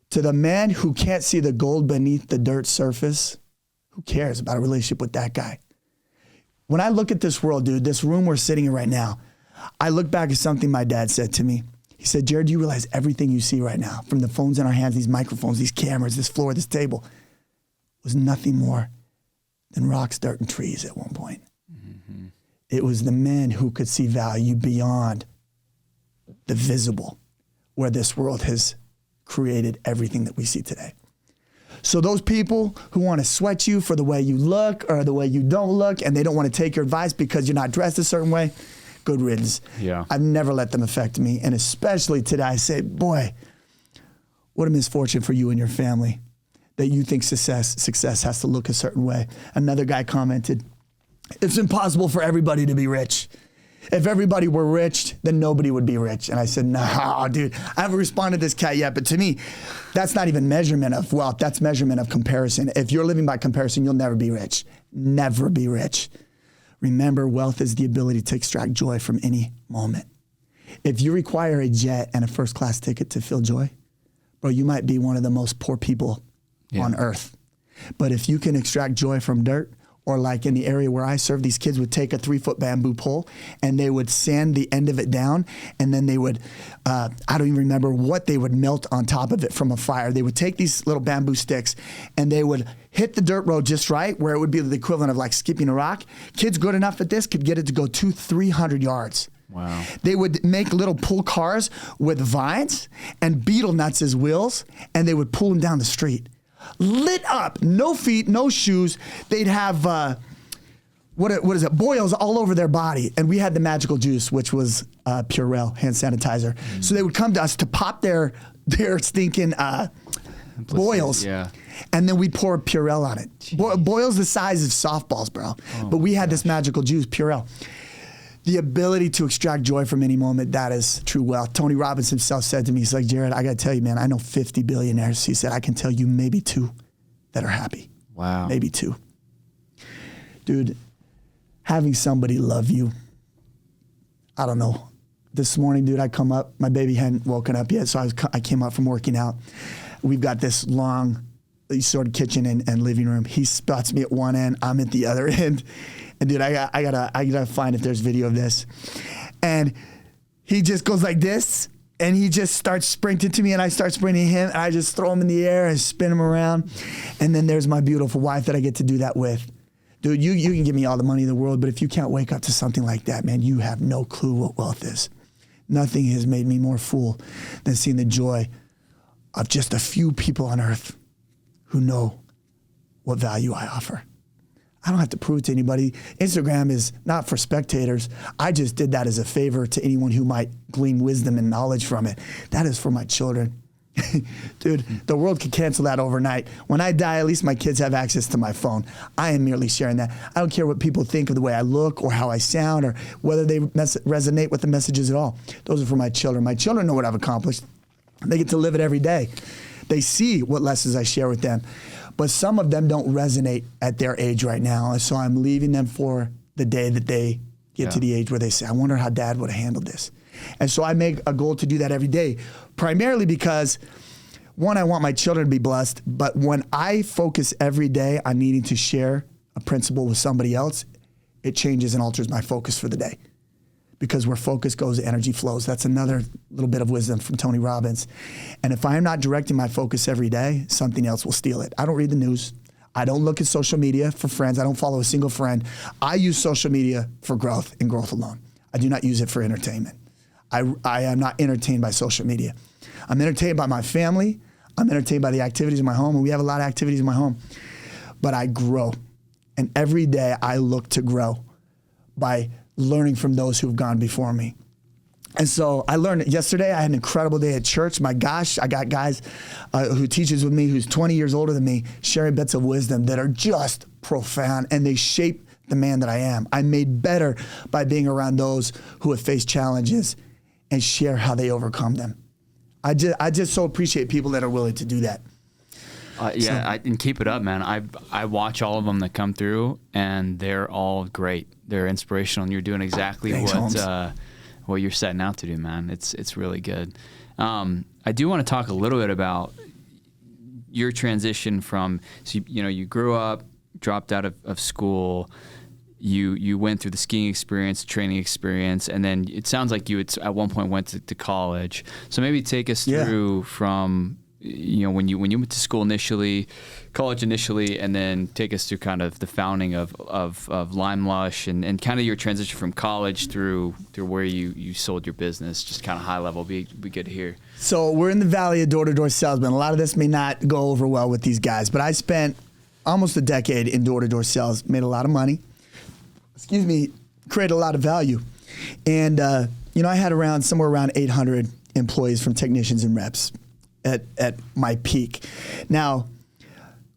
to the man who can't see the gold beneath the dirt surface, who cares about a relationship with that guy? When I look at this world, dude, this room we're sitting in right now, I look back at something my dad said to me. He said, Jared, do you realize everything you see right now, from the phones in our hands, these microphones, these cameras, this floor, this table, was nothing more than rocks, dirt, and trees at one point. Mm-hmm. It was the men who could see value beyond the visible, where this world has created everything that we see today. So those people who want to sweat you for the way you look or the way you don't look, and they don't want to take your advice because you're not dressed a certain way, good riddance. Yeah. I've never let them affect me. And especially today, I say, boy, what a misfortune for you and your family that you think success has to look a certain way. Another guy commented, it's impossible for everybody to be rich. If everybody were rich, then nobody would be rich. And I said, nah, dude, I haven't responded to this cat yet. But to me, that's not even measurement of wealth. That's measurement of comparison. If you're living by comparison, you'll never be rich. Never be rich. Remember, wealth is the ability to extract joy from any moment. If you require a jet and a first-class ticket to feel joy, bro, you might be one of the most poor people on earth. But if you can extract joy from dirt, or like in the area where I serve, these kids would take a 3-foot bamboo pole and they would sand the end of it down, and then they would, I don't even remember what they would melt on top of it from a fire. They would take these little bamboo sticks and they would hit the dirt road just right, where it would be the equivalent of like skipping a rock. Kids good enough at this could get it to go 200-300 yards. Wow. They would make little pull cars with vines and beetle nuts as wheels, and they would pull them down the street. Lit up, no feet, no shoes. They'd have, what is it, boils all over their body. And we had the magical juice, which was Purell, hand sanitizer. So they would come to us to pop their stinking boils. Yeah. And then we'd pour Purell on it. Boils the size of softballs, bro. But we had this magical juice, Purell. The ability to extract joy from any moment, that is true wealth. Tony Robbins himself said to me, he's like, Jared, I got to tell you, man, I know 50 billionaires. He said, I can tell you maybe 2 that are happy. Wow. Maybe 2. Dude, having somebody love you, I don't know. This morning, dude, I come up, my baby hadn't woken up yet, so I came up from working out. We've got this long sort of kitchen and living room. He spots me at one end, I'm at the other end. And dude, I gotta find if there's video of this. And he just goes like this, and he just starts sprinting to me, and I start sprinting him, and I just throw him in the air and spin him around. And then there's my beautiful wife that I get to do that with. Dude, you can give me all the money in the world, but if you can't wake up to something like that, man, you have no clue what wealth is. Nothing has made me more full than seeing the joy of just a few people on earth who know what value I offer. I don't have to prove it to anybody. Instagram is not for spectators. I just did that as a favor to anyone who might glean wisdom and knowledge from it. That is for my children. Dude, the world could cancel that overnight. When I die, at least my kids have access to my phone. I am merely sharing that. I don't care what people think of the way I look or how I sound or whether they resonate with the messages at all. Those are for my children. My children know what I've accomplished. They get to live it every day. They see what lessons I share with them. But some of them don't resonate at their age right now. And so I'm leaving them for the day that they get to the age where they say, I wonder how Dad would have handled this. And so I make a goal to do that every day, primarily because, one, I want my children to be blessed. But when I focus every day on needing to share a principle with somebody else, it changes and alters my focus for the day. Because where focus goes, energy flows. That's another little bit of wisdom from Tony Robbins. And if I am not directing my focus every day, something else will steal it. I don't read the news. I don't look at social media for friends. I don't follow a single friend. I use social media for growth and growth alone. I do not use it for entertainment. I am not entertained by social media. I'm entertained by my family. I'm entertained by the activities in my home, and we have a lot of activities in my home. But I grow. And every day I look to grow by learning from those who've gone before me. And so I learned yesterday. I had an incredible day at church. My gosh, I got guys who teaches with me who's 20 years older than me, sharing bits of wisdom that are just profound, and they shape the man that I am. I'm made better by being around those who have faced challenges and share how they overcome them. I just so appreciate people that are willing to do that. And keep it up, man. I watch all of them that come through, and they're all great. They're inspirational, and you're doing exactly what you're setting out to do, man. It's really good. I do want to talk a little bit about your transition from, so you grew up, dropped out of school, you went through the skiing experience, training experience, and then it sounds like you at one point went to college. So maybe take us through from when you went to school initially, college initially, and then take us through kind of the founding of LimeLush and kind of your transition from college through where you sold your business, just kind of high level. Be good to hear. So we're in the valley of door-to-door salesmen. A lot of this may not go over well with these guys, but I spent almost a decade in door-to-door sales, made a lot of money, created a lot of value. And, I had somewhere around 800 employees from technicians and reps at my peak. Now,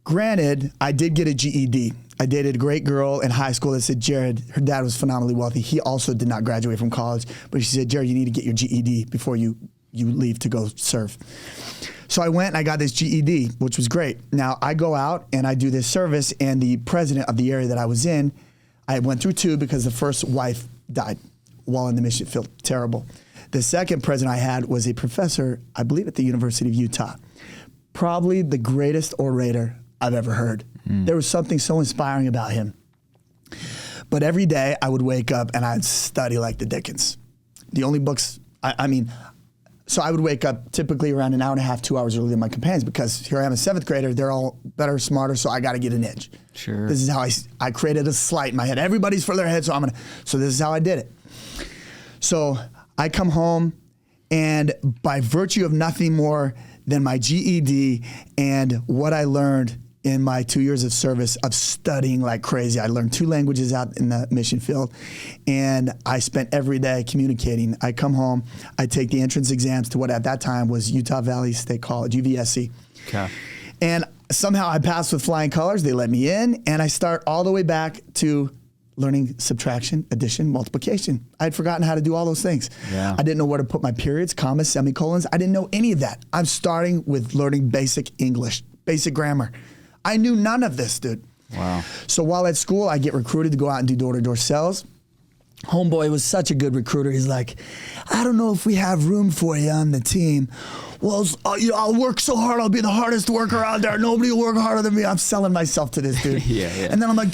granted, I did get a GED. I dated a great girl in high school that said, Jared, her dad was phenomenally wealthy. He also did not graduate from college, but she said, Jared, you need to get your GED before you leave to go serve. So I went and I got this GED, which was great. Now I go out and I do this service, and the president of the area that I was in, I went through two because the first wife died while in the mission field. Terrible. The second president I had was a professor, I believe at the University of Utah. Probably the greatest orator I've ever heard. There was something so inspiring about him. But every day I would wake up and I'd study like the Dickens. The only books, so I would wake up typically around an hour and a half, 2 hours earlier than my companions, because here I am a seventh grader, they're all better, smarter, so I got to get an edge. Sure. This is how I created a slight in my head. Everybody's for their head, so this is how I did it. So I come home, and by virtue of nothing more than my GED and what I learned in my 2 years of service of studying like crazy, I learned 2 languages out in the mission field, and I spent every day communicating. I come home, I take the entrance exams to what at that time was Utah Valley State College, UVSC. Okay. And somehow I passed with flying colors. They let me in, and I start all the way back to learning subtraction, addition, multiplication. I had forgotten how to do all those things. Yeah. I didn't know where to put my periods, commas, semicolons. I didn't know any of that. I'm starting with learning basic English, basic grammar. I knew none of this, dude. Wow. So while at school, I get recruited to go out and do door-to-door sales. Homeboy was such a good recruiter. He's like, I don't know if we have room for you on the team. Well, I'll work so hard. I'll be the hardest worker out there. Nobody will work harder than me. I'm selling myself to this dude. Yeah. And then I'm like,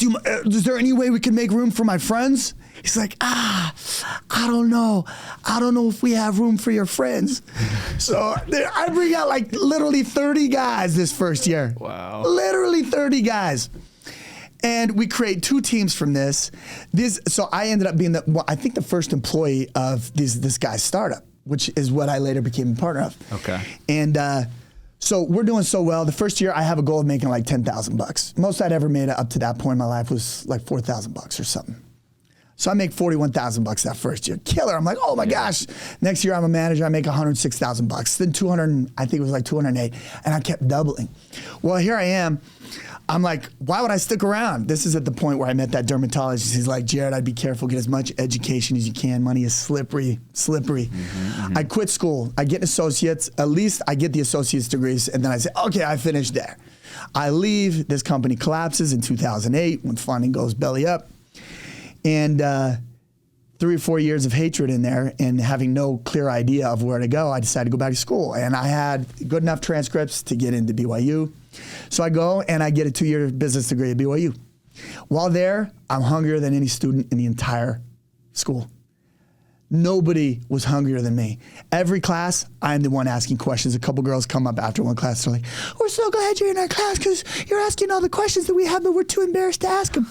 is there any way we can make room for my friends? He's like, I don't know. I don't know if we have room for your friends. So I bring out like literally 30 guys this first year. Wow. Literally 30 guys. And we create 2 teams from this. So I ended up being the first employee of this guy's startup, which is what I later became a partner of. Okay. And so we're doing so well. The first year I have a goal of making like $10,000. Most I'd ever made up to that point in my life was like $4,000 or something. So I make $41,000 that first year. Killer. I'm like, oh my gosh. Next year I'm a manager. I make $106,000. Then 200, I think it was like 208. And I kept doubling. Well, here I am. I'm like, why would I stick around? This is at the point where I met that dermatologist. He's like, Jared, I'd be careful. Get as much education as you can. Money is slippery. I quit school. I get an associate's. At least I get the associate's degrees. And then I say, okay, I finished there. I leave. This company collapses in 2008 when funding goes belly up. And 3 or 4 years of hatred in there and having no clear idea of where to go, I decided to go back to school. And I had good enough transcripts to get into BYU. So I go and I get a 2-year business degree at BYU. While there, I'm hungrier than any student in the entire school. Nobody was hungrier than me. Every class, I'm the one asking questions. A couple girls come up after one class. They're like, we're so glad you're in our class because you're asking all the questions that we have, but we're too embarrassed to ask them.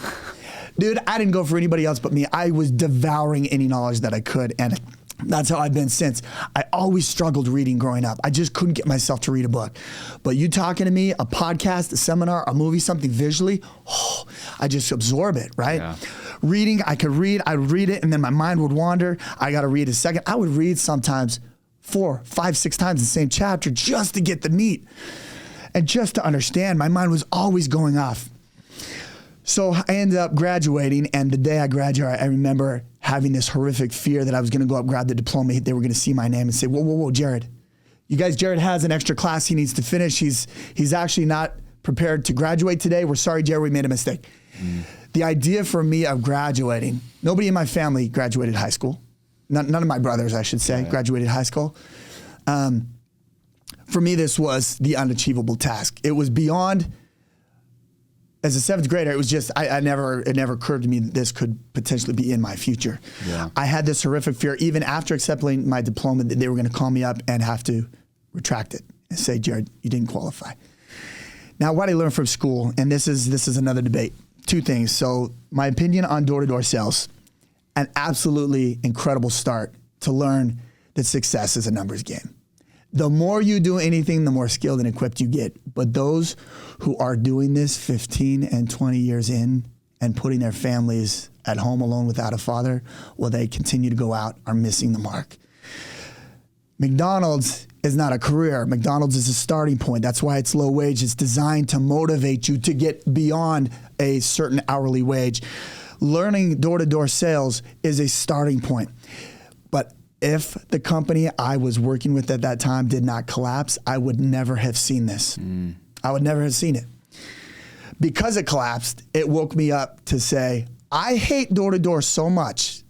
Dude, I didn't go for anybody else but me. I was devouring any knowledge that I could, and that's how I've been since. I always struggled reading growing up. I just couldn't get myself to read a book. But you talking to me, a podcast, a seminar, a movie, something visually, I just absorb it, right? Yeah. Reading, I'd read it, and then my mind would wander. I got to read a second. I would read sometimes 4, 5, 6 times the same chapter just to get the meat and just to understand. My mind was always going off. So I ended up graduating, and the day I graduated, I remember having this horrific fear that I was going to go up, grab the diploma. They were going to see my name and say, whoa, Jared. Jared has an extra class he needs to finish. He's actually not prepared to graduate today. We're sorry, Jared, we made a mistake. The idea for me of graduating, nobody in my family graduated high school. None of my brothers, I should say, graduated high school. For me, this was the unachievable task. It was beyond. As a 7th grader, it was just, it never occurred to me that this could potentially be in my future. Yeah. I had this horrific fear, even after accepting my diploma, that they were going to call me up and have to retract it and say, Jared, you didn't qualify. Now, what I learned from school, and this is another debate, two things. So my opinion on door-to-door sales, an absolutely incredible start to learn that success is a numbers game. The more you do anything, the more skilled and equipped you get. But those who are doing this 15 and 20 years in and putting their families at home alone without a father, while they continue to go out, are missing the mark. McDonald's is not a career. McDonald's is a starting point. That's why it's low wage. It's designed to motivate you to get beyond a certain hourly wage. Learning door-to-door sales is a starting point. But if the company I was working with at that time did not collapse, I would never have seen this. I would never have seen it. Because it collapsed, it woke me up to say, I hate door-to-door so much.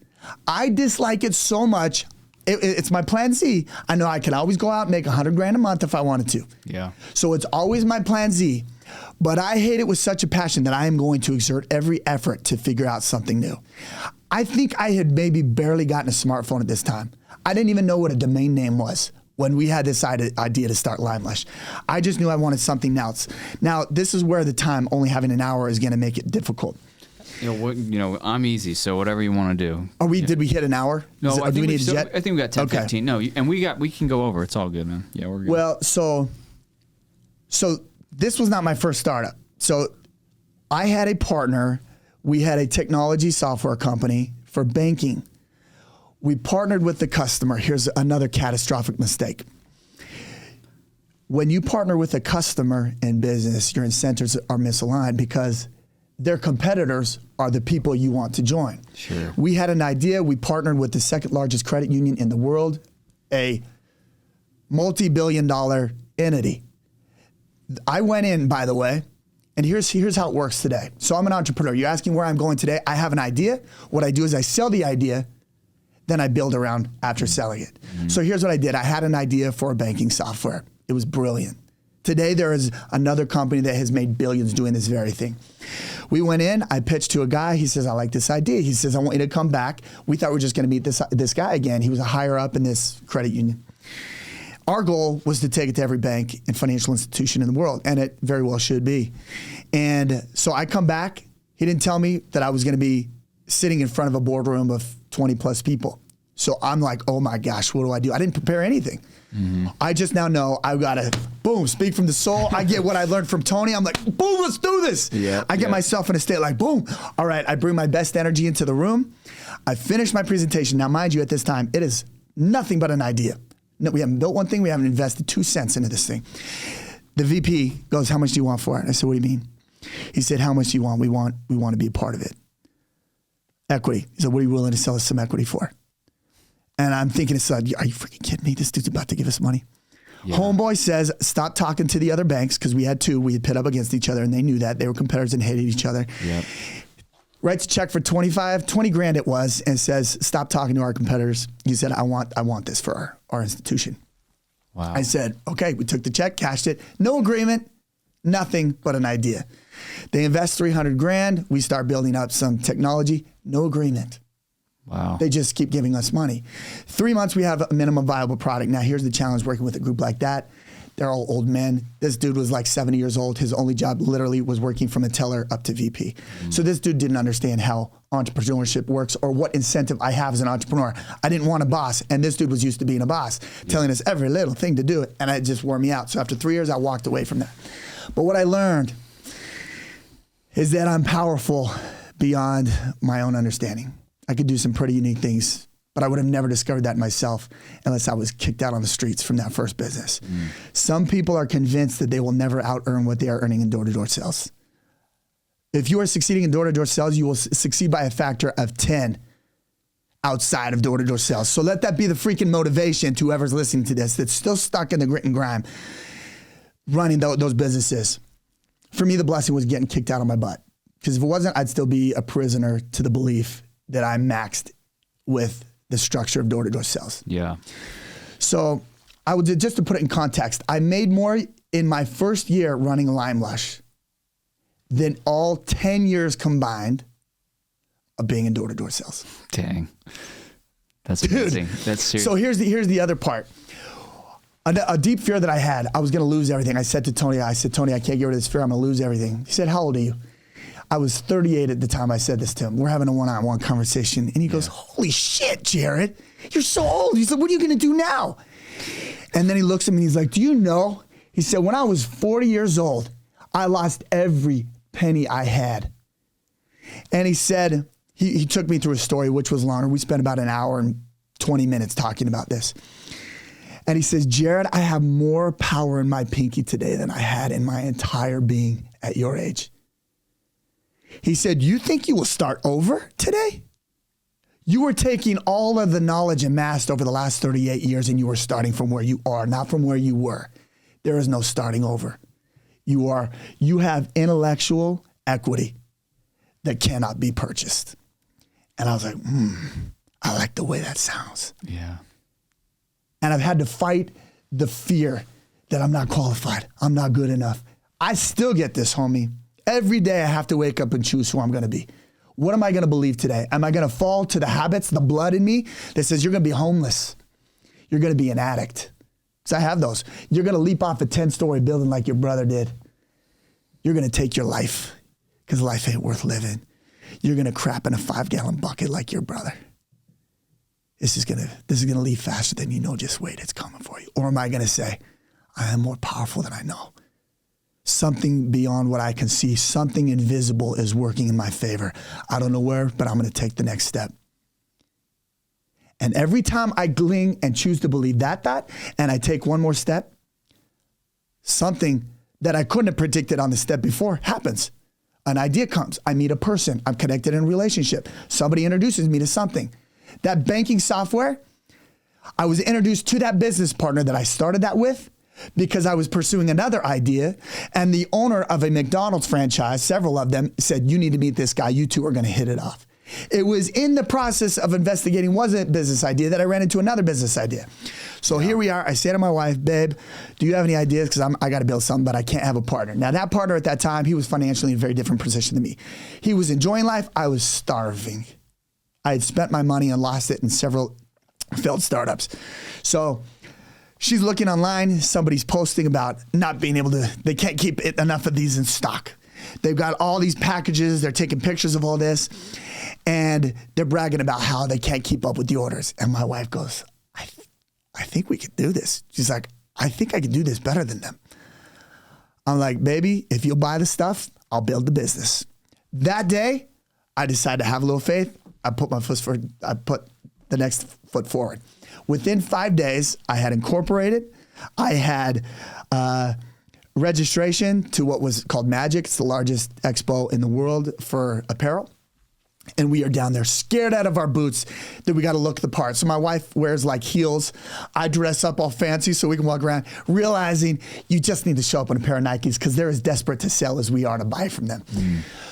I dislike it so much. It's my plan Z. I know I could always go out and make $100,000 a month if I wanted to. Yeah. So it's always my plan Z. But I hate it with such a passion that I am going to exert every effort to figure out something new. I think I had maybe barely gotten a smartphone at this time. I didn't even know what a domain name was when we had this idea to start LimeLush. I just knew I wanted something else. Now, this is where the time, only having an hour, is going to make it difficult. I'm easy, so whatever you want to do. Did we hit an hour? No, I think need a jet? I think we got 10, okay. 15. No, and we can go over. It's all good, man. Yeah, we're good. Well, so this was not my first startup. So I had a partner. We had a technology software company for banking. We partnered with the customer. Here's another catastrophic mistake. When you partner with a customer in business, your incentives are misaligned because their competitors are the people you want to join. Sure. We had an idea. We partnered with the second largest credit union in the world, a multi-billion-dollar entity. I went in, by the way, and here's how it works today. So I'm an entrepreneur. You're asking where I'm going today. I have an idea. What I do is I sell the idea, then I build around after selling it. So here's what I did. I had an idea for a banking software. It was brilliant. Today, there is another company that has made billions doing this very thing. We went in, I pitched to a guy. He says, I like this idea. He says, I want you to come back. We thought we were just going to meet this guy again. He was a higher up in this credit union. Our goal was to take it to every bank and financial institution in the world, and it very well should be. And so I come back. He didn't tell me that I was going to be sitting in front of a boardroom of 20 plus people. So I'm like, oh my gosh, what do I do? I didn't prepare anything. I just now know I've got to, boom, speak from the soul. I get what I learned from Tony. I'm like, boom, let's do this. I get myself in a state like, boom. All right, I bring my best energy into the room. I finish my presentation. Now, mind you, at this time, it is nothing but an idea. No, we haven't built one thing. We haven't invested 2 cents into this thing. The VP goes, how much do you want for it? I said, what do you mean? He said, how much do you want? We want to be a part of it. Equity. He said, what are you willing to sell us some equity for? And I'm thinking, are you freaking kidding me? This dude's about to give us money. Yeah. Homeboy says, stop talking to the other banks, because we had two. We had pit up against each other, and they knew that. They were competitors and hated each other. Yep. Writes a check for $20,000 it was, and says, stop talking to our competitors. He said, I want this for our institution. Wow. I said, okay. We took the check, cashed it. No agreement, nothing but an idea. They invest $300,000. We start building up some technology. No agreement. Wow. They just keep giving us money. 3 months, we have a minimum viable product. Now, here's the challenge working with a group like that. They're all old men. This dude was like 70 years old. His only job literally was working from a teller up to VP. So this dude didn't understand how entrepreneurship works or what incentive I have as an entrepreneur. I didn't want a boss, and this dude was used to being a boss, telling us every little thing to do it, and it just wore me out. So after 3 years, I walked away from that. But what I learned is that I'm powerful beyond my own understanding. I could do some pretty unique things, but I would have never discovered that myself unless I was kicked out on the streets from that first business. Some people are convinced that they will never out-earn what they are earning in door-to-door sales. If you are succeeding in door-to-door sales, you will succeed by a factor of 10 outside of door-to-door sales. So let that be the freaking motivation to whoever's listening to this that's still stuck in the grit and grime running those businesses. For me, the blessing was getting kicked out of my butt. Because if it wasn't, I'd still be a prisoner to the belief that I'm maxed with the structure of door-to-door sales. Yeah. So I would just to put it in context, I made more in my first year running LimeLush than all 10 years combined of being in door-to-door sales. Dang. That's amazing. That's serious. So here's the other part. A deep fear that I had, I was going to lose everything. I said to Tony, Tony, I can't get rid of this fear. I'm going to lose everything. He said, how old are you? I was 38 at the time I said this to him. We're having a one-on-one conversation. And he goes, holy shit, Jared, you're so old. He said, what are you going to do now? And then he looks at me and he's like, do you know? He said, when I was 40 years old, I lost every penny I had. And he said, he took me through a story, which was longer. We spent about an hour and 20 minutes talking about this. And he says, Jared, I have more power in my pinky today than I had in my entire being at your age. He said, you think you will start over today? You were taking all of the knowledge amassed over the last 38 years and you were starting from where you are, not from where you were. There is no starting over. You have intellectual equity that cannot be purchased. And I was like, I like the way that sounds. Yeah. And I've had to fight the fear that I'm not qualified. I'm not good enough. I still get this, homie. Every day I have to wake up and choose who I'm going to be. What am I going to believe today? Am I going to fall to the habits, the blood in me that says you're going to be homeless? You're going to be an addict. Because I have those. You're going to leap off a 10-story building like your brother did. You're going to take your life because life ain't worth living. You're going to crap in a 5-gallon bucket like your brother. This is gonna leave faster than you know. Just wait, it's coming for you. Or am I gonna say, I am more powerful than I know? Something beyond what I can see, something invisible is working in my favor. I don't know where, but I'm gonna take the next step. And every time I cling and choose to believe that, and I take one more step, something that I couldn't have predicted on the step before happens. An idea comes. I meet a person. I'm connected in a relationship. Somebody introduces me to something. That banking software, I was introduced to that business partner that I started that with because I was pursuing another idea. And the owner of a McDonald's franchise, several of them, said, you need to meet this guy. You two are going to hit it off. It was in the process of investigating was a business idea that I ran into another business idea. So here we are. I say to my wife, babe, do you have any ideas? Because I got to build something, but I can't have a partner. Now, that partner at that time, he was financially in a very different position than me. He was enjoying life. I was starving. I had spent my money and lost it in several failed startups. So she's looking online. Somebody's posting about not being able to, they can't keep enough of these in stock. They've got all these packages. They're taking pictures of all this. And they're bragging about how they can't keep up with the orders. And my wife goes, I think we could do this. She's like, I think I could do this better than them. I'm like, baby, if you'll buy the stuff, I'll build the business. That day, I decided to have a little faith. I put the next foot forward. Within 5 days, I had incorporated. I had registration to what was called Magic. It's the largest expo in the world for apparel. And we are down there scared out of our boots that we got to look the part. So my wife wears like heels. I dress up all fancy so we can walk around, realizing you just need to show up in a pair of Nikes because they're as desperate to sell as we are to buy from them.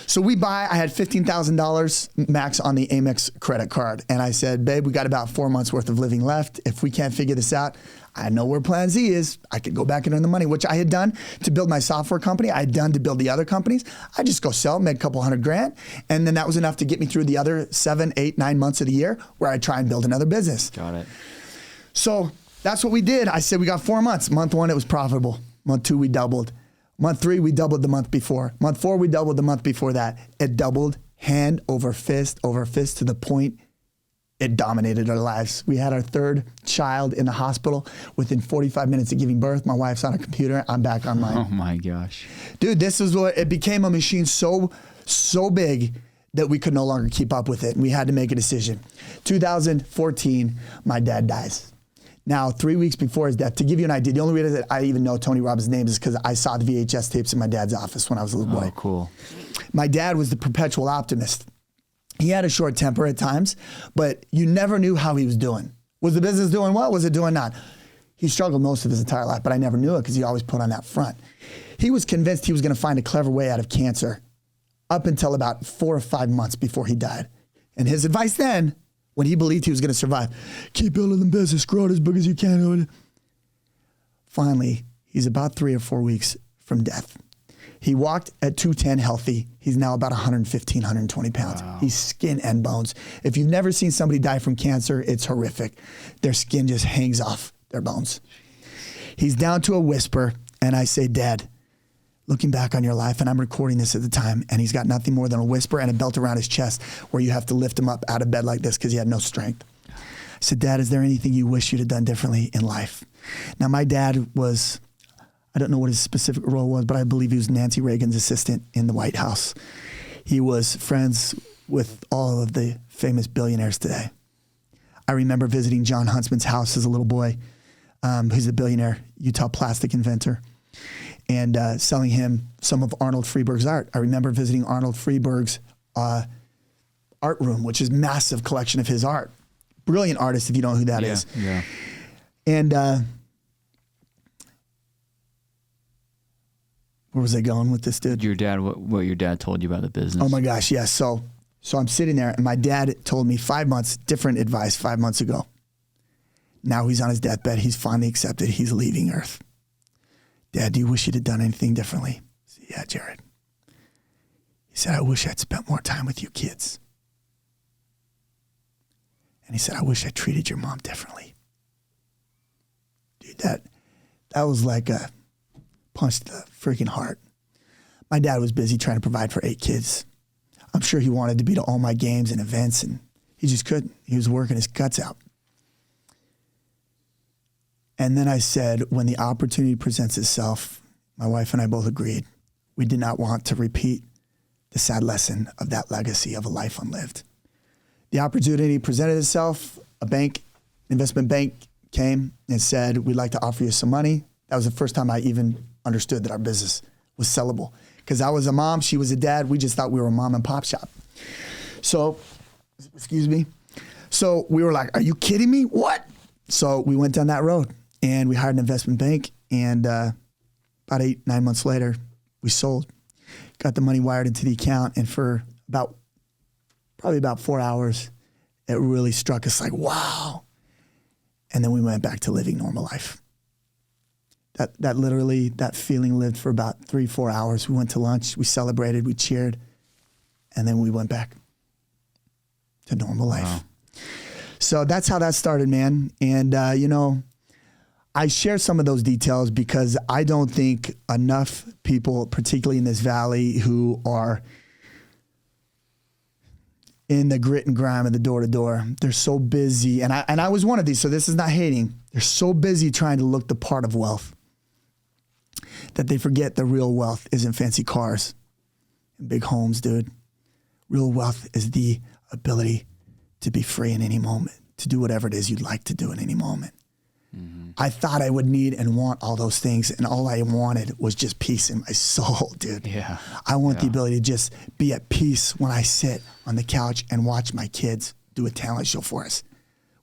So we buy, I had $15,000 max on the Amex credit card. And I said, babe, we got about 4 months worth of living left. If we can't figure this out, I know where plan Z is. I could go back and earn the money, which I had done to build my software company. I had done to build the other companies. I just go sell, make a couple $100,000. And then that was enough to get me through the other 7, 8, 9 months of the year where I try and build another business. Got it. So that's what we did. I said, we got 4 months. Month 1, it was profitable. Month 2, we doubled. Month 3, we doubled the month before. Month 4, we doubled the month before that. It doubled hand over fist to the point it dominated our lives. We had our 3rd child in the hospital within 45 minutes of giving birth. My wife's on a computer. I'm back online. Oh my gosh. Dude, this is what, it became a machine so big that we could no longer keep up with it. And we had to make a decision. 2014, my dad dies. Now, 3 weeks before his death, to give you an idea, the only reason that I even know Tony Robbins' name is because I saw the VHS tapes in my dad's office when I was a little boy. Oh, cool. My dad was the perpetual optimist. He had a short temper at times, but you never knew how he was doing. Was the business doing well? Was it doing not? He struggled most of his entire life, but I never knew it because he always put on that front. He was convinced he was going to find a clever way out of cancer up until about 4 or 5 months before he died. And his advice then, when he believed he was going to survive, keep building the business, grow it as big as you can. Finally, he's about 3 or 4 weeks from death. He walked at 210 healthy. He's now about 115, 120 pounds. Wow. He's skin and bones. If you've never seen somebody die from cancer, it's horrific. Their skin just hangs off their bones. He's down to a whisper, and I say, Dad, looking back on your life, and I'm recording this at the time, and he's got nothing more than a whisper and a belt around his chest where you have to lift him up out of bed like this because he had no strength. I said, Dad, is there anything you wish you'd have done differently in life? Now, my dad was, I don't know what his specific role was, but I believe he was Nancy Reagan's assistant in the White House. He was friends with all of the famous billionaires today. I remember visiting John Huntsman's house as a little boy. He's a billionaire, Utah plastic inventor, and selling him some of Arnold Freeberg's art. I remember visiting Arnold Freeberg's art room, which is massive collection of his art. Brilliant artist, if you don't know who that is. Yeah. And where was I going with this, dude? Your dad, what your dad told you about the business. Oh my gosh, yes. So I'm sitting there, and my dad told me different advice 5 months ago. Now he's on his deathbed. He's finally accepted he's leaving Earth. Dad, do you wish you'd have done anything differently? I said, yeah, Jared. He said, I wish I'd spent more time with you kids. And he said, I wish I treated your mom differently. Dude, that was like a punch to the freaking heart. My dad was busy trying to provide for 8 kids. I'm sure he wanted to be to all my games and events, and he just couldn't. He was working his guts out. And then I said, when the opportunity presents itself, my wife and I both agreed, we did not want to repeat the sad lesson of that legacy of a life unlived. The opportunity presented itself. Investment bank came and said, we'd like to offer you some money. That was the first time I even understood that our business was sellable. Because I was a mom, she was a dad. We just thought we were a mom and pop shop. So, excuse me. So we were like, are you kidding me? What? So we went down that road. And we hired an investment bank, and about 8-9 months later, we sold. Got the money wired into the account, and for probably about 4 hours, it really struck us like, wow. And then we went back to living normal life. That feeling lived for about 3-4 hours. We went to lunch, we celebrated, we cheered, and then we went back to normal life. Wow. So that's how that started, man. And, I share some of those details because I don't think enough people, particularly in this valley, who are in the grit and grime of the door to door, they're so busy. And I was one of these, so this is not hating. They're so busy trying to look the part of wealth that they forget the real wealth isn't fancy cars and big homes, dude. Real wealth is the ability to be free in any moment, to do whatever it is you'd like to do in any moment. Mm-hmm. I thought I would need and want all those things, and all I wanted was just peace in my soul, dude. Yeah. I want the ability to just be at peace when I sit on the couch and watch my kids do a talent show for us.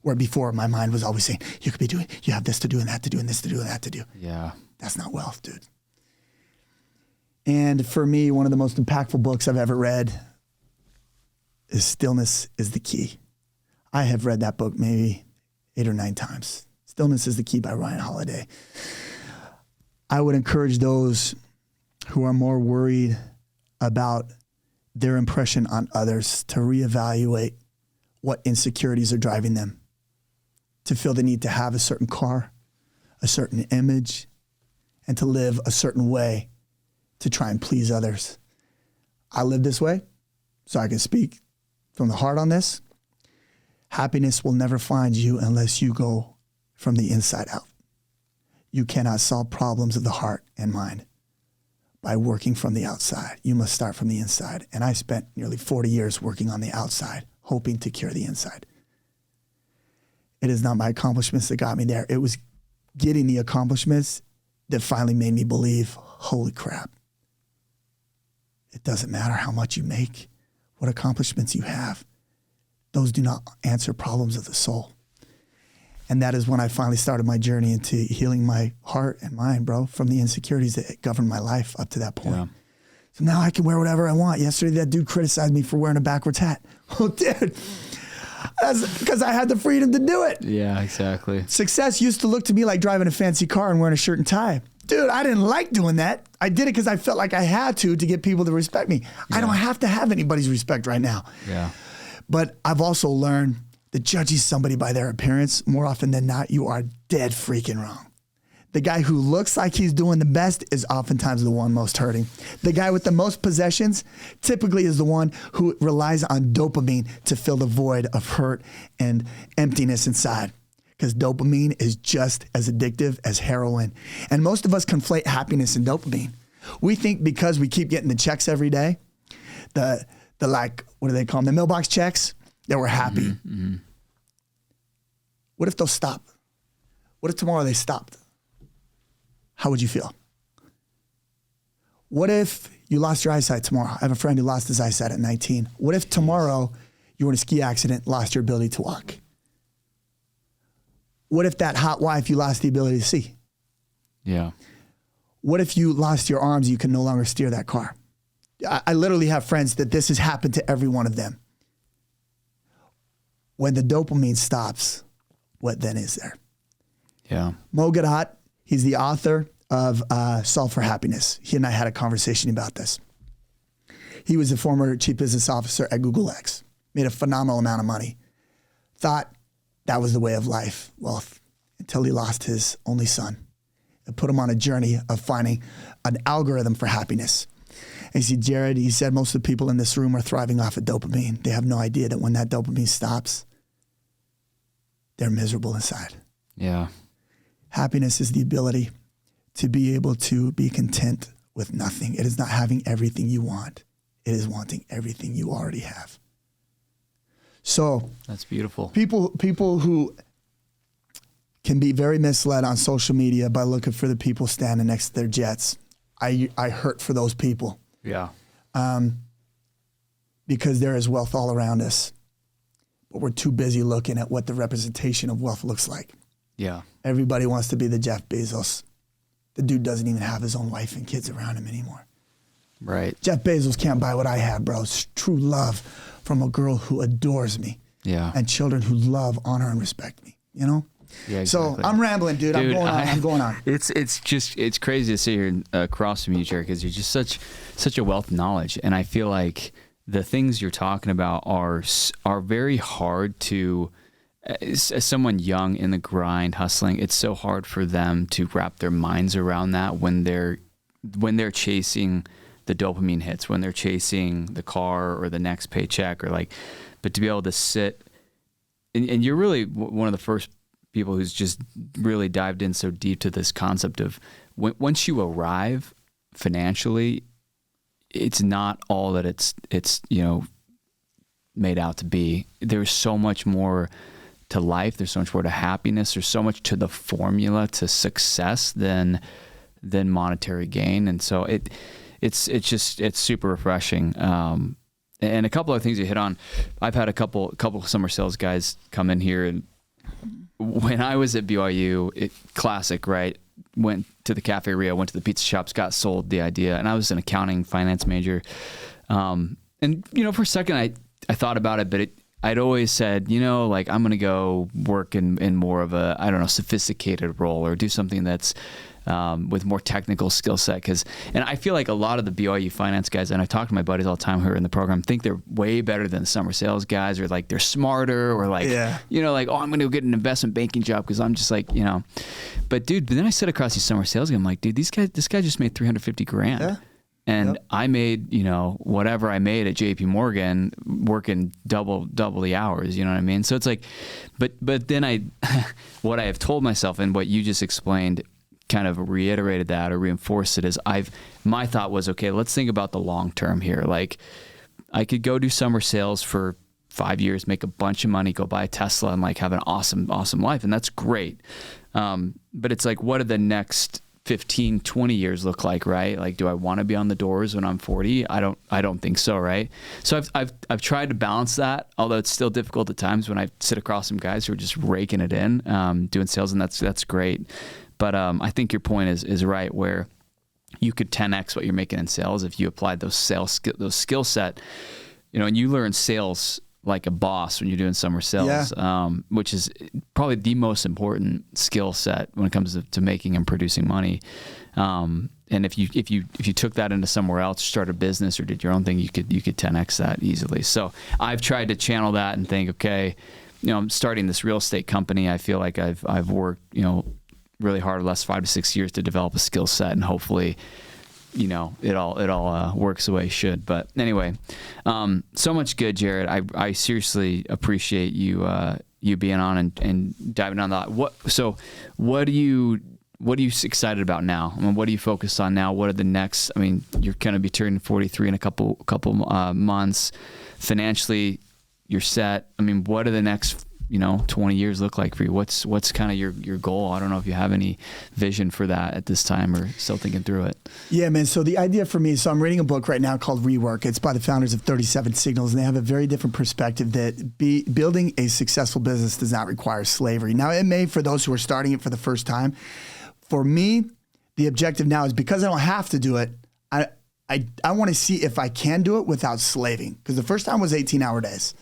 Where before my mind was always saying, you have this to do and that to do and this to do and that to do. Yeah. That's not wealth, dude. And for me, one of the most impactful books I've ever read is Stillness is the Key. I have read that book maybe 8 or 9 times. Stillness is the Key by Ryan Holiday. I would encourage those who are more worried about their impression on others to reevaluate what insecurities are driving them, to feel the need to have a certain car, a certain image, and to live a certain way to try and please others. I live this way, so I can speak from the heart on this. Happiness will never find you unless you go from the inside out. You cannot solve problems of the heart and mind by working from the outside. You must start from the inside. And I spent nearly 40 years working on the outside, hoping to cure the inside. It is not my accomplishments that got me there. It was getting the accomplishments that finally made me believe, holy crap. It doesn't matter how much you make, what accomplishments you have. Those do not answer problems of the soul. And that is when I finally started my journey into healing my heart and mind, bro, from the insecurities that governed my life up to that point. Yeah. So now I can wear whatever I want. Yesterday, that dude criticized me for wearing a backwards hat. Oh, dude, that's because I had the freedom to do it. Yeah, exactly. Success used to look to me like driving a fancy car and wearing a shirt and tie. Dude, I didn't like doing that. I did it because I felt like I had to get people to respect me. Yeah. I don't have to have anybody's respect right now. Yeah. But I've also learned that judging somebody by their appearance, more often than not, you are dead freaking wrong. The guy who looks like he's doing the best is oftentimes the one most hurting. The guy with the most possessions typically is the one who relies on dopamine to fill the void of hurt and emptiness inside. Because dopamine is just as addictive as heroin. And most of us conflate happiness and dopamine. We think because we keep getting the checks every day, the like, what do they call them? The mailbox checks, that we're happy. Mm-hmm. What if they'll stop? What if tomorrow they stopped? How would you feel? What if you lost your eyesight tomorrow? I have a friend who lost his eyesight at 19. What if tomorrow you were in a ski accident, lost your ability to walk? What if that hot wife, you lost the ability to see? Yeah. What if you lost your arms, you can no longer steer that car? I literally have friends that this has happened to every one of them. When the dopamine stops, what then is there? Yeah. Mo Gadat, he's the author of Solve for Happiness. He and I had a conversation about this. He was the former chief business officer at Google X, made a phenomenal amount of money, thought that was the way of life, wealth, until he lost his only son. It put him on a journey of finding an algorithm for happiness. And you see, Jared, he said most of the people in this room are thriving off of dopamine. They have no idea that when that dopamine stops, they're miserable inside. Yeah. Happiness is the ability to be able to be content with nothing. It is not having everything you want. It is wanting everything you already have. So that's beautiful. People who can be very misled on social media by looking for the people standing next to their jets. I hurt for those people. Yeah. Because there is wealth all around us, but we're too busy looking at what the representation of wealth looks like. Yeah. Everybody wants to be the Jeff Bezos. The dude doesn't even have his own wife and kids around him anymore. Right. Jeff Bezos can't buy what I have, bro. It's true love from a girl who adores me. Yeah. And children who love, honor, and respect me, you know? Yeah, exactly. So I'm rambling, dude. I'm going on. It's crazy to sit here across from you, Jared, because you're just such a wealth of knowledge. And I feel like the things you're talking about are very hard to, as someone young in the grind, hustling, it's so hard for them to wrap their minds around that when they're chasing the dopamine hits, when they're chasing the car or the next paycheck, but to be able to sit, and you're really one of the first people who's just really dived in so deep to this concept of once you arrive financially, it's not all that it's made out to be. There's so much more to life. There's so much more to happiness. There's so much to the formula to success than monetary gain. And so it's super refreshing. And a couple of things you hit on. I've had a couple summer sales guys come in here, and when I was at BYU, classic, right? Went to the cafeteria, went to the pizza shops, got sold the idea, and I was an accounting finance major. And for a second I thought about it, but I'd always said, I'm going to go work in more of a, sophisticated role or do something that's with more technical skill set. And I feel like a lot of the BYU finance guys, and I talk to my buddies all the time who are in the program, think they're way better than the summer sales guys, or they're smarter, or I'm going to go get an investment banking job because I'm just But dude, then I sit across these summer sales guys, I'm like, dude, this guy just made $350,000. Yeah. And yep. I made, whatever I made at JP Morgan working double the hours, you know what I mean? So it's but then what I have told myself and what you just explained kind of reiterated that or reinforced it is my thought was, okay, let's think about the long term here. I could go do summer sales for 5 years, make a bunch of money, go buy a Tesla and have an awesome life. And that's great. But it's what do the next 15, 20 years look like, right? Do I want to be on the doors when I'm 40? I don't think so, right? So I've tried to balance that, although it's still difficult at times when I sit across some guys who are just raking it in, doing sales, and that's great. But I think your point is right, where you could 10x what you're making in sales if you applied those skill set, and you learn sales like a boss when you're doing summer sales, which is probably the most important skill set when it comes to making and producing money. And if you took that into somewhere else, start a business or did your own thing, you could 10x that easily. So I've tried to channel that and think, okay, I'm starting this real estate company. I feel like I've worked, really hard the last 5 to 6 years to develop a skill set, and hopefully, you know, it all works the way it should. But anyway, so much good, Jared. I seriously appreciate you being on and diving on that. What are you excited about now? I mean, what are you focused on now? What are the next? I mean, you're going to be turning 43 in a couple months. Financially, you're set. I mean, what are the next 20 years look like for you? What's kind of your goal? I don't know if you have any vision for that at this time or still thinking through it. Yeah, man. So the idea for me, I'm reading a book right now called Rework. It's by the founders of 37 Signals, and they have a very different perspective that building a successful business does not require slavery. Now, it may for those who are starting it for the first time. For me, the objective now is because I don't have to do it, I want to see if I can do it without slaving. Because the first time was 18-hour days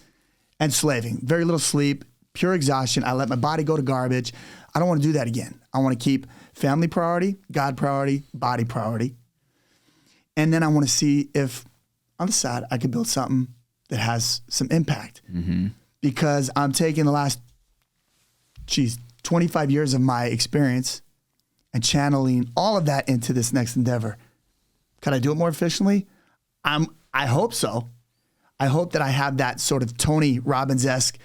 and slaving. Very little sleep, pure exhaustion. I let my body go to garbage. I don't want to do that again. I want to keep family priority, God priority, body priority. And then I want to see if on the side I can build something that has some impact. Mm-hmm. Because I'm taking the last, 25 years of my experience and channeling all of that into this next endeavor. Can I do it more efficiently? I hope so. I hope that I have that sort of Tony Robbins-esque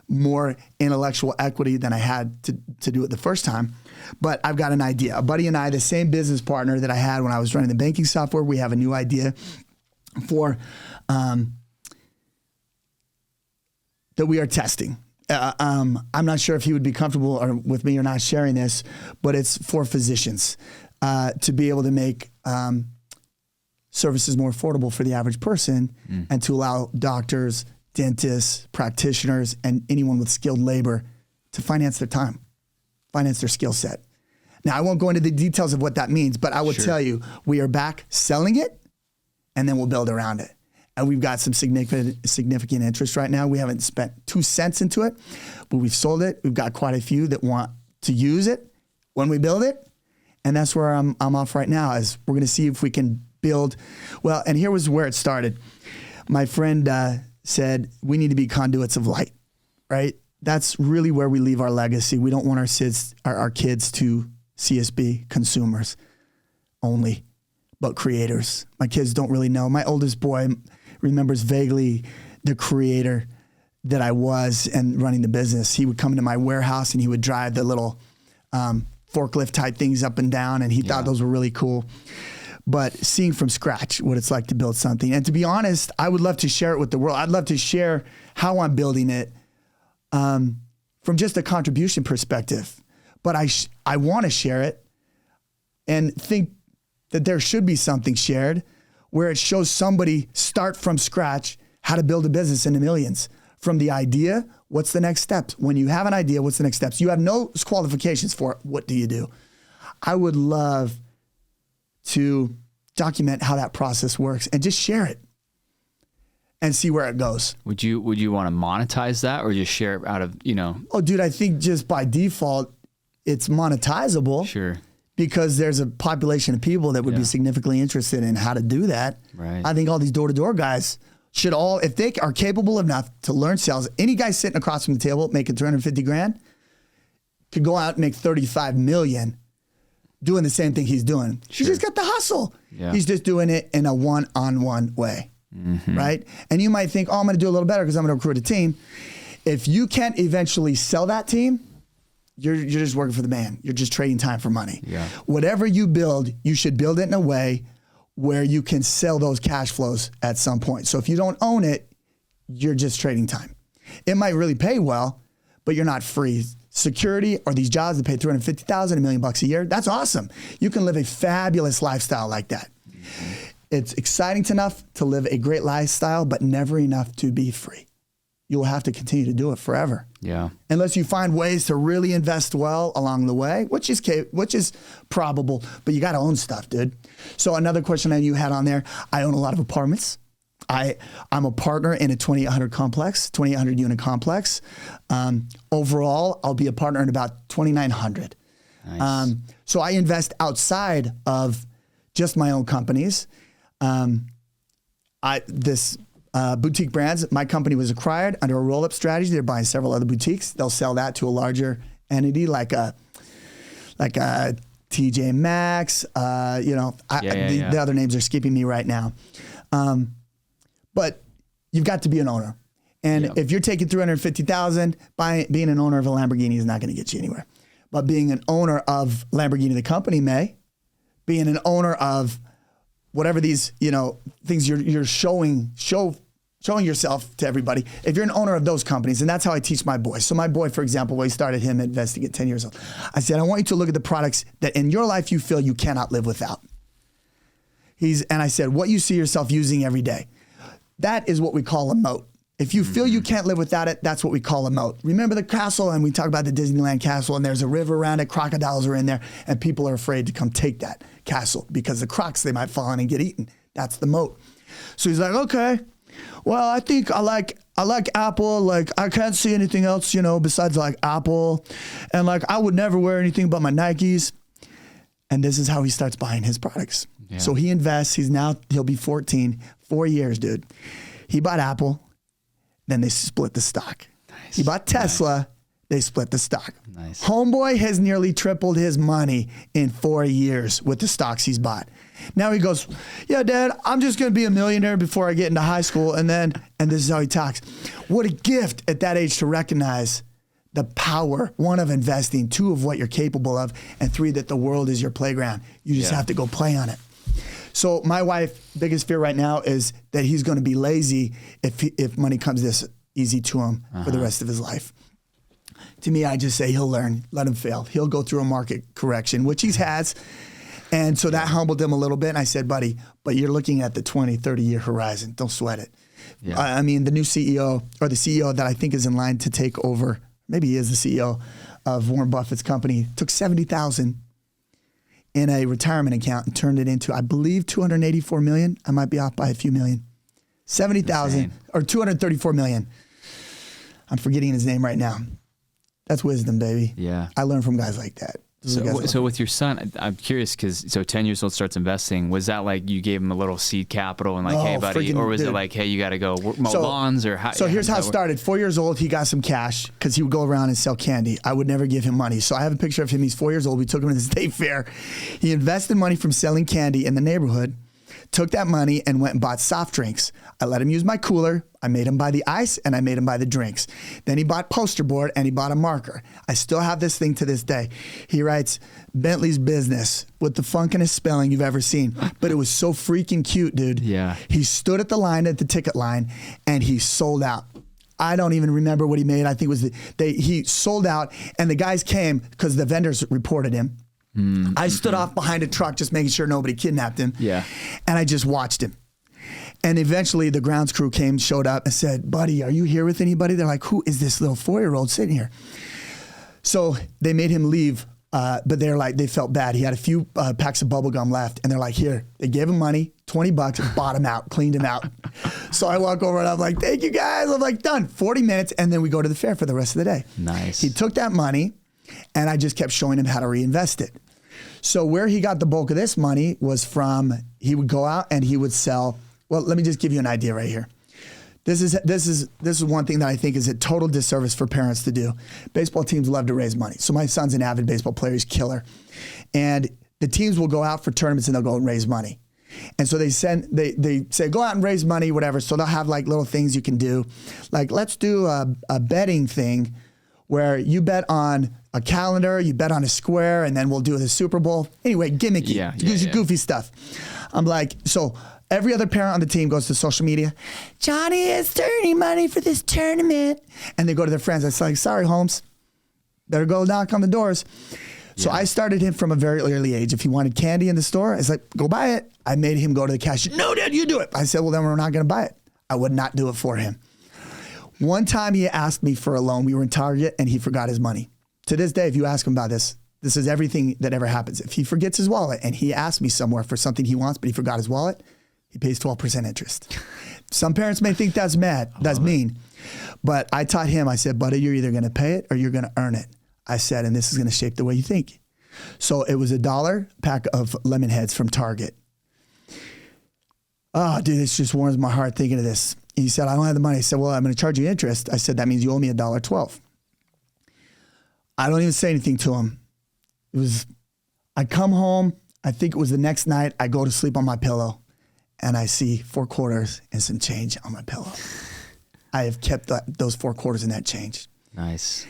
more intellectual equity than I had to do it the first time. But I've got an idea. A buddy and I, the same business partner that I had when I was running the banking software, we have a new idea for that we are testing. I'm not sure if he would be comfortable with me or not sharing this, but it's for physicians to be able to make services more affordable for the average person and to allow doctors, dentists, practitioners, and anyone with skilled labor to finance their time, finance their skill set. Now, I won't go into the details of what that means, but I will tell you, we are back selling it, and then we'll build around it. And we've got some significant interest right now. We haven't spent 2 cents into it, but we've sold it. We've got quite a few that want to use it when we build it. And that's where I'm off right now, is we're going to see if we can build. Well, and here was where it started. My friend said, we need to be conduits of light, right? That's really where we leave our legacy. We don't want our kids to see us be consumers only, but creators. My kids don't really know. My oldest boy remembers vaguely the creator that I was and running the business. He would come into my warehouse and he would drive the little forklift type things up and down, and he thought those were really cool. But seeing from scratch what it's like to build something. And to be honest, I would love to share it with the world. I'd love to share how I'm building it from just a contribution perspective. But I want to share it and think that there should be something shared where it shows somebody start from scratch how to build a business into millions. From the idea, what's the next steps? When you have an idea, what's the next steps? You have no qualifications for it. What do you do? I would love to document how that process works and just share it and see where it goes. Would you want to monetize that or just share it out of, Oh, dude, I think just by default, it's monetizable. Sure. Because there's a population of people that would be significantly interested in how to do that. Right. I think all these door-to-door guys should all, if they are capable enough to learn sales, any guy sitting across from the table making 350 grand could go out and make 35 million doing the same thing he's doing. Sure. He's just got the hustle. Yeah. He's just doing it in a one-on-one way, right? And you might think, oh, I'm going to do a little better because I'm going to recruit a team. If you can't eventually sell that team, you're just working for the man. You're just trading time for money. Yeah. Whatever you build, you should build it in a way where you can sell those cash flows at some point. So if you don't own it, you're just trading time. It might really pay well, but you're not free. Security or these jobs that pay $350,000, $1 million a year, that's awesome. You can live a fabulous lifestyle like that. It's exciting enough to live a great lifestyle, but never enough to be free. You'll have to continue to do it forever. Yeah. Unless you find ways to really invest well along the way, which is probable, but you got to own stuff, dude. So another question that you had on there, I own a lot of apartments. I'm a partner in a 2,800 unit complex. Overall, I'll be a partner in about 2,900. Nice. So I invest outside of just my own companies. Boutique brands, my company was acquired under a roll-up strategy. They're buying several other boutiques. They'll sell that to a larger entity like a like TJ Maxx, the other names are skipping me right now. But you've got to be an owner. And if you're taking $350,000, being an owner of a Lamborghini is not going to get you anywhere. But being an owner of Lamborghini, the company may, being an owner of whatever these, things you're showing yourself to everybody. If you're an owner of those companies, and that's how I teach my boys. So my boy, for example, when he started him investing at 10 years old, I said, I want you to look at the products that in your life you feel you cannot live without. And I said, what you see yourself using every day. That is what we call a moat. If you feel you can't live without it, that's what we call a moat. Remember the castle, and we talk about the Disneyland castle, and there's a river around it, crocodiles are in there, and people are afraid to come take that castle because the crocs, they might fall in and get eaten. That's the moat. So he's like, okay, well, I think I like Apple. Like, I can't see anything else, besides like Apple. And like, I would never wear anything but my Nikes. And this is how he starts buying his products. Yeah. So he invests. He'll be 14, 4 years, dude. He bought Apple. Then they split the stock. Nice. He bought Tesla. Nice. They split the stock. Nice. Homeboy has nearly tripled his money in 4 years with the stocks he's bought. Now he goes, yeah, Dad, I'm just going to be a millionaire before I get into high school. And this is how he talks. What a gift at that age to recognize the power, one, of investing, two, of what you're capable of, and three, that the world is your playground. You just have to go play on it. So my wife's biggest fear right now is that he's going to be lazy if money comes this easy to him for the rest of his life. To me, I just say he'll learn, let him fail. He'll go through a market correction, which he has. And so that humbled him a little bit. And I said, buddy, but you're looking at the 20, 30-year horizon. Don't sweat it. Yeah. I mean, the new CEO, or the CEO that I think is in line to take over, maybe he is the CEO of Warren Buffett's company, took $70,000 in a retirement account and turned it into, I believe, $284 million. I might be off by a few million. 70,000 or 234 million. I'm forgetting his name right now. That's wisdom, baby. Yeah. I learn from guys like that. So with your son, I'm curious because 10 years old starts investing. Was that like you gave him a little seed capital and like, hey buddy, or was it like, hey, you got to go mow lawns or how? So here's how it started. 4 years old, he got some cash because he would go around and sell candy. I would never give him money. So I have a picture of him. He's 4 years old. We took him to the state fair. He invested money from selling candy in the neighborhood, took that money and went and bought soft drinks. I let him use my cooler. I made him buy the ice and I made him buy the drinks. Then he bought poster board and he bought a marker. I still have this thing to this day. He writes Bentley's Business with the funkiest spelling you've ever seen. But it was so freaking cute, dude. Yeah. He stood at the ticket line and he sold out. I don't even remember what he made. I think it was he sold out and the guys came because the vendors reported him. I stood off behind a truck just making sure nobody kidnapped him. Yeah. And I just watched him. And eventually the grounds crew showed up and said, buddy, are you here with anybody? They're like, who is this little 4-year-old sitting here? So they made him leave, but they felt bad. He had a few packs of bubble gum left and they're like, here. They gave him money, $20, bought him out, cleaned him out. So I walk over and I'm like, thank you guys. I'm like, done. 40 minutes. And then we go to the fair for the rest of the day. Nice. He took that money and I just kept showing him how to reinvest it. So where he got the bulk of this money was from, he would go out and he would sell. Well, let me just give you an idea right here. This is one thing that I think is a total disservice for parents to do. Baseball teams love to raise money. So my son's an avid baseball player. He's killer. And the teams will go out for tournaments and they'll go and raise money. And so they say, go out and raise money, whatever. So they'll have like little things you can do. Like, let's do a betting thing where you bet on a calendar, you bet on a square, and then we'll do the Super Bowl. Anyway, gimmicky, goofy stuff. I'm like, so every other parent on the team goes to social media. Johnny is turning money for this tournament. And they go to their friends. It's like, sorry, Holmes, better go knock on the doors. So I started him from a very early age. If he wanted candy in the store, I was like, go buy it. I made him go to the cashier. No, Dad, you do it. I said, well, then we're not going to buy it. I would not do it for him. One time he asked me for a loan. We were in Target and he forgot his money. To this day, if you ask him about this is everything that ever happens. If he forgets his wallet and he asks me somewhere for something he wants, but he forgot his wallet, he pays 12% interest. Some parents may think that's mean. But I taught him, I said, buddy, you're either going to pay it or you're going to earn it. I said, and this is going to shape the way you think. So it was $1 pack of lemon heads from Target. Oh, dude, this just warms my heart thinking of this. He said, I don't have the money. I said, well, I'm going to charge you interest. I said, that means you owe me $1.12. I don't even say anything to him. I come home, I think it was the next night, I go to sleep on my pillow and I see 4 quarters and some change on my pillow. I have kept those 4 quarters in that change. Nice.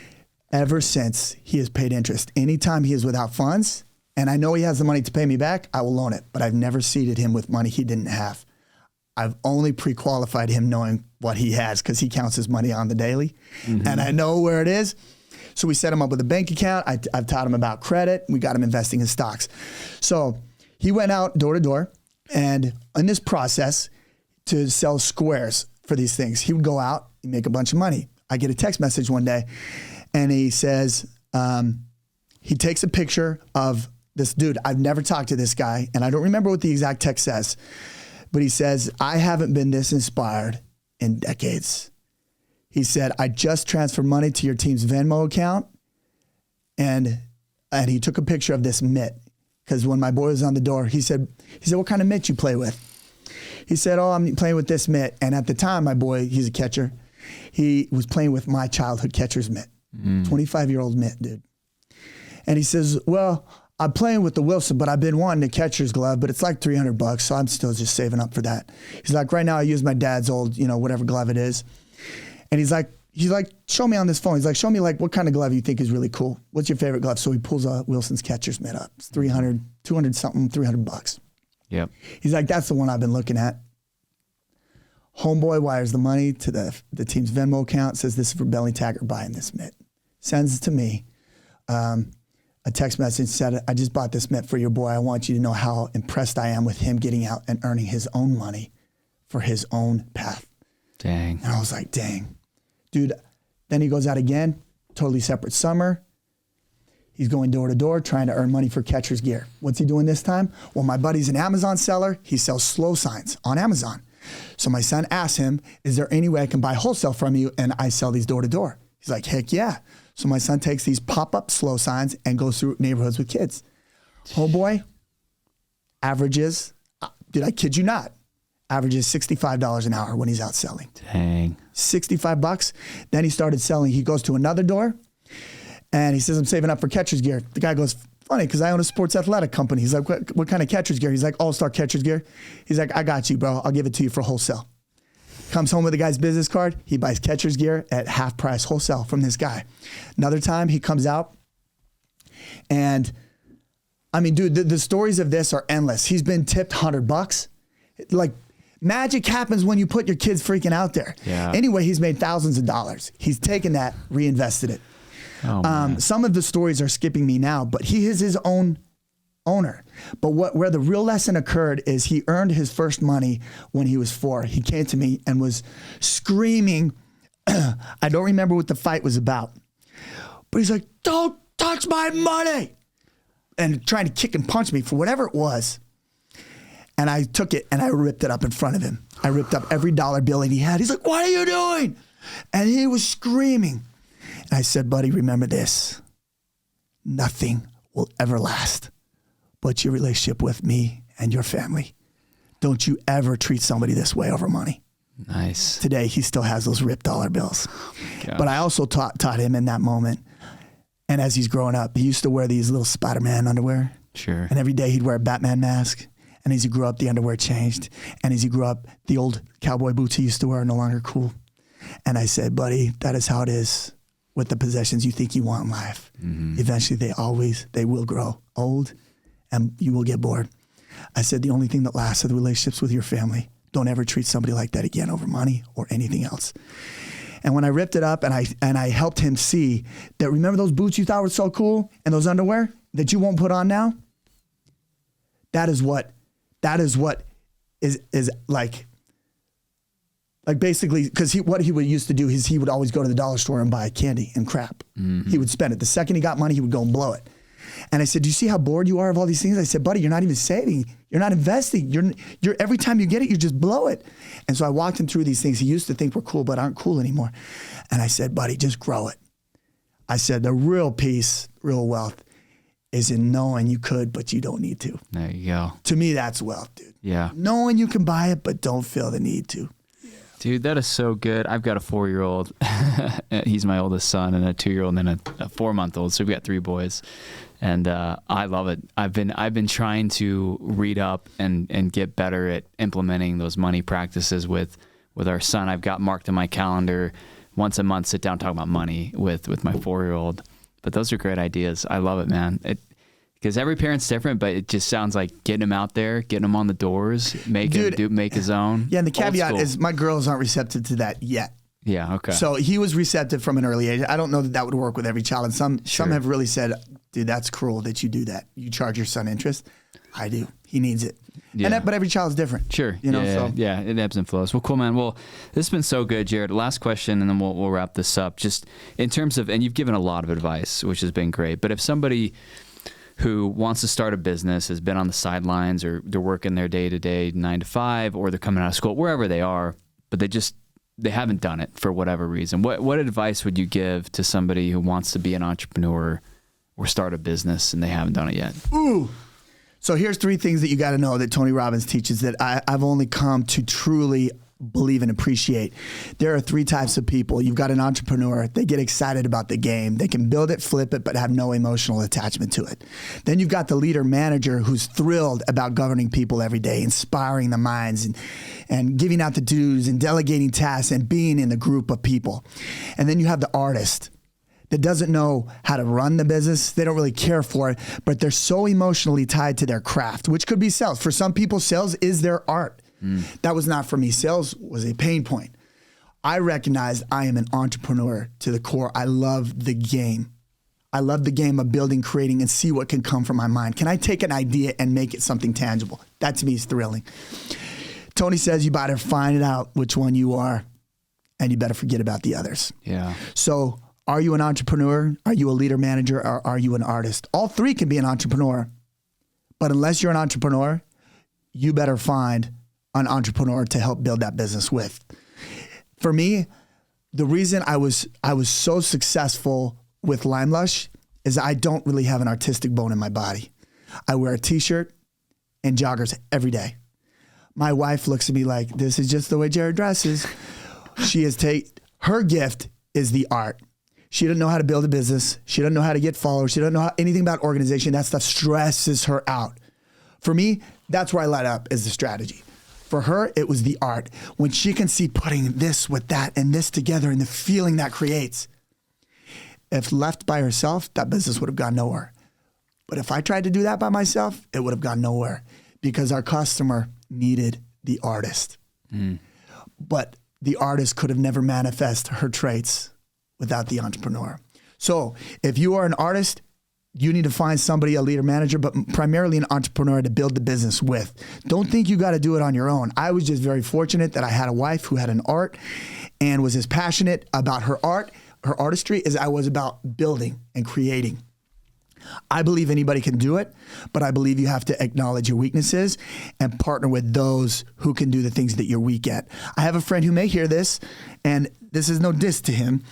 Ever since, he has paid interest. Anytime he is without funds, and I know he has the money to pay me back, I will loan it. But I've never seeded him with money he didn't have. I've only pre-qualified him knowing what he has because he counts his money on the daily. Mm-hmm. And I know where it is. So we set him up with a bank account. I've taught him about credit. We got him investing in stocks. So he went out door to door. And in this process, to sell squares for these things, he would go out and make a bunch of money. I get a text message one day, and he says, he takes a picture of this dude. I've never talked to this guy, and I don't remember what the exact text says, but he says, I haven't been this inspired in decades. He said, I just transferred money to your team's Venmo account, and he took a picture of this mitt, because when my boy was on the door, he said, what kind of mitt you play with? He said, oh, I'm playing with this mitt. And at the time, my boy, he's a catcher, he was playing with my childhood catcher's mitt, 25-year-old mitt, dude. And he says, well, I'm playing with the Wilson, but I've been wanting a catcher's glove, but it's like $300, so I'm still just saving up for that. He's like, right now I use my dad's old, whatever glove it is. And he's like, show me on this phone. He's like, show me like what kind of glove you think is really cool. What's your favorite glove? So he pulls a Wilson's catcher's mitt up. It's $300 Yep. He's like, that's the one I've been looking at. Homeboy wires the money to the team's Venmo account, says this is for Belly Taggart buying this mitt. Sends it to me. A text message said, I just bought this mitt for your boy. I want you to know how impressed I am with him getting out and earning his own money for his own path. Dang. And I was like, dang. Dude, then he goes out again, totally separate summer. He's going door to door trying to earn money for catcher's gear. What's he doing this time? Well, my buddy's an Amazon seller. He sells slow signs on Amazon. So my son asked him, is there any way I can buy wholesale from you and I sell these door to door? He's like, heck yeah. So my son takes these pop-up slow signs and goes through neighborhoods with kids. Oh boy, averages, dude, I kid you not, averages $65 an hour when he's out selling. Dang. $65. Then he started selling. He goes to another door and he says, I'm saving up for catcher's gear. The guy goes, funny, because I own a sports athletic company. He's like, what kind of catcher's gear? He's like, all-star catcher's gear. He's like, I got you, bro. I'll give it to you for wholesale. Comes home with the guy's business card. He buys catcher's gear at half price wholesale from this guy. Another time he comes out and I mean, dude, the stories of this are endless. He's been tipped $100. Like magic happens when you put your kids freaking out there. Yeah. Anyway, he's made thousands of dollars. He's taken that, reinvested it. Oh, some of the stories are skipping me now, but he is his own owner. But where the real lesson occurred is he earned his first money when he was 4. He came to me and was screaming. I don't remember what the fight was about, but he's like, don't touch my money, and trying to kick and punch me for whatever it was. And I took it and I ripped it up in front of him. I ripped up every dollar bill he had. He's like, what are you doing? And he was screaming. And I said, buddy, remember this. Nothing will ever last but your relationship with me and your family. Don't you ever treat somebody this way over money. Nice. Today, he still has those ripped dollar bills. Oh, but I also taught him in that moment. And as he's growing up, he used to wear these little Spider-Man underwear. Sure. And every day he'd wear a Batman mask. And as he grew up, the underwear changed. And as he grew up, the old cowboy boots he used to wear are no longer cool. And I said, buddy, that is how it is with the possessions you think you want in life. Mm-hmm. Eventually, they will grow old and you will get bored. I said, the only thing that lasts are the relationships with your family. Don't ever treat somebody like that again over money or anything else. And when I ripped it up and I helped him see that, remember those boots you thought were so cool and those underwear that you won't put on now? That is what is like basically, because what he would used to do is he would always go to the dollar store and buy candy and crap. Mm-hmm. He would spend it. The second he got money, he would go and blow it. And I said, do you see how bored you are of all these things? I said, buddy, you're not even saving. You're not investing. You're every time you get it, you just blow it. And so I walked him through these things he used to think were cool, but aren't cool anymore. And I said, buddy, just grow it. I said, the real peace, real wealth is in knowing you could, but you don't need to. There you go. To me, that's wealth, dude. Yeah. Knowing you can buy it, but don't feel the need to. Dude, that is so good. I've got a 4-year-old. He's my oldest son, and a 2-year-old and a 4-month-old. So we've got 3 boys. And I love it. I've been trying to read up and get better at implementing those money practices with our son. I've got marked in my calendar once a month, sit down, talk about money with my 4-year-old. But those are great ideas. I love it, man. Because every parent's different, but it just sounds like getting him out there, getting him on the doors, make his own. Yeah, and the caveat is my girls aren't receptive to that yet. Yeah, okay. So he was receptive from an early age. I don't know that would work with every child. And some have really said, dude, that's cruel that you do that. You charge your son interest. I do. He needs it. Yeah. But every child's different. Sure. Yeah, it ebbs and flows. Well, cool, man. Well, this has been so good, Jared. Last question, and then we'll wrap this up. Just in terms of, and you've given a lot of advice, which has been great. But if somebody who wants to start a business, has been on the sidelines, or they're working their day-to-day 9 to 5, or they're coming out of school, wherever they are, but they haven't done it for whatever reason. What advice would you give to somebody who wants to be an entrepreneur or start a business and they haven't done it yet? Ooh. So here's 3 things that you got to know that Tony Robbins teaches that I've only come to truly believe and appreciate. There are 3 types of people. You've got an entrepreneur. They get excited about the game. They can build it, flip it, but have no emotional attachment to it. Then you've got the leader manager who's thrilled about governing people every day, inspiring the minds and giving out the dues and delegating tasks and being in the group of people. And then you have the artist that doesn't know how to run the business. They don't really care for it, but they're so emotionally tied to their craft, which could be sales. For some people, sales is their art. That was not for me. Sales was a pain point. I recognized I am an entrepreneur to the core. I love the game. I love the game of building, creating, and see what can come from my mind. Can I take an idea and make it something tangible? That to me is thrilling. Tony says you better find out which one you are, and you better forget about the others. Yeah. So are you an entrepreneur? Are you a leader manager? Or are you an artist? All 3 can be an entrepreneur. But unless you're an entrepreneur, you better find an entrepreneur to help build that business with. For me, the reason I was so successful with LimeLush is I don't really have an artistic bone in my body. I wear a t-shirt and joggers every day. My wife looks at me like, this is just the way Jared dresses. Her gift is the art. She doesn't know how to build a business. She doesn't know how to get followers. She doesn't know anything about organization. That stuff stresses her out. For me, that's where I light up, is the strategy. For her, it was the art. When she can see putting this with that and this together and the feeling that creates. If left by herself, that business would have gone nowhere. But if I tried to do that by myself, it would have gone nowhere, because our customer needed the artist. But the artist could have never manifest her traits without the entrepreneur. So if you are an artist, you need to find somebody, a leader manager, but primarily an entrepreneur to build the business with. Don't think you got to do it on your own. I was just very fortunate that I had a wife who had an art and was as passionate about her art, her artistry, as I was about building and creating. I believe anybody can do it, but I believe you have to acknowledge your weaknesses and partner with those who can do the things that you're weak at. I have a friend who may hear this, and this is no diss to him,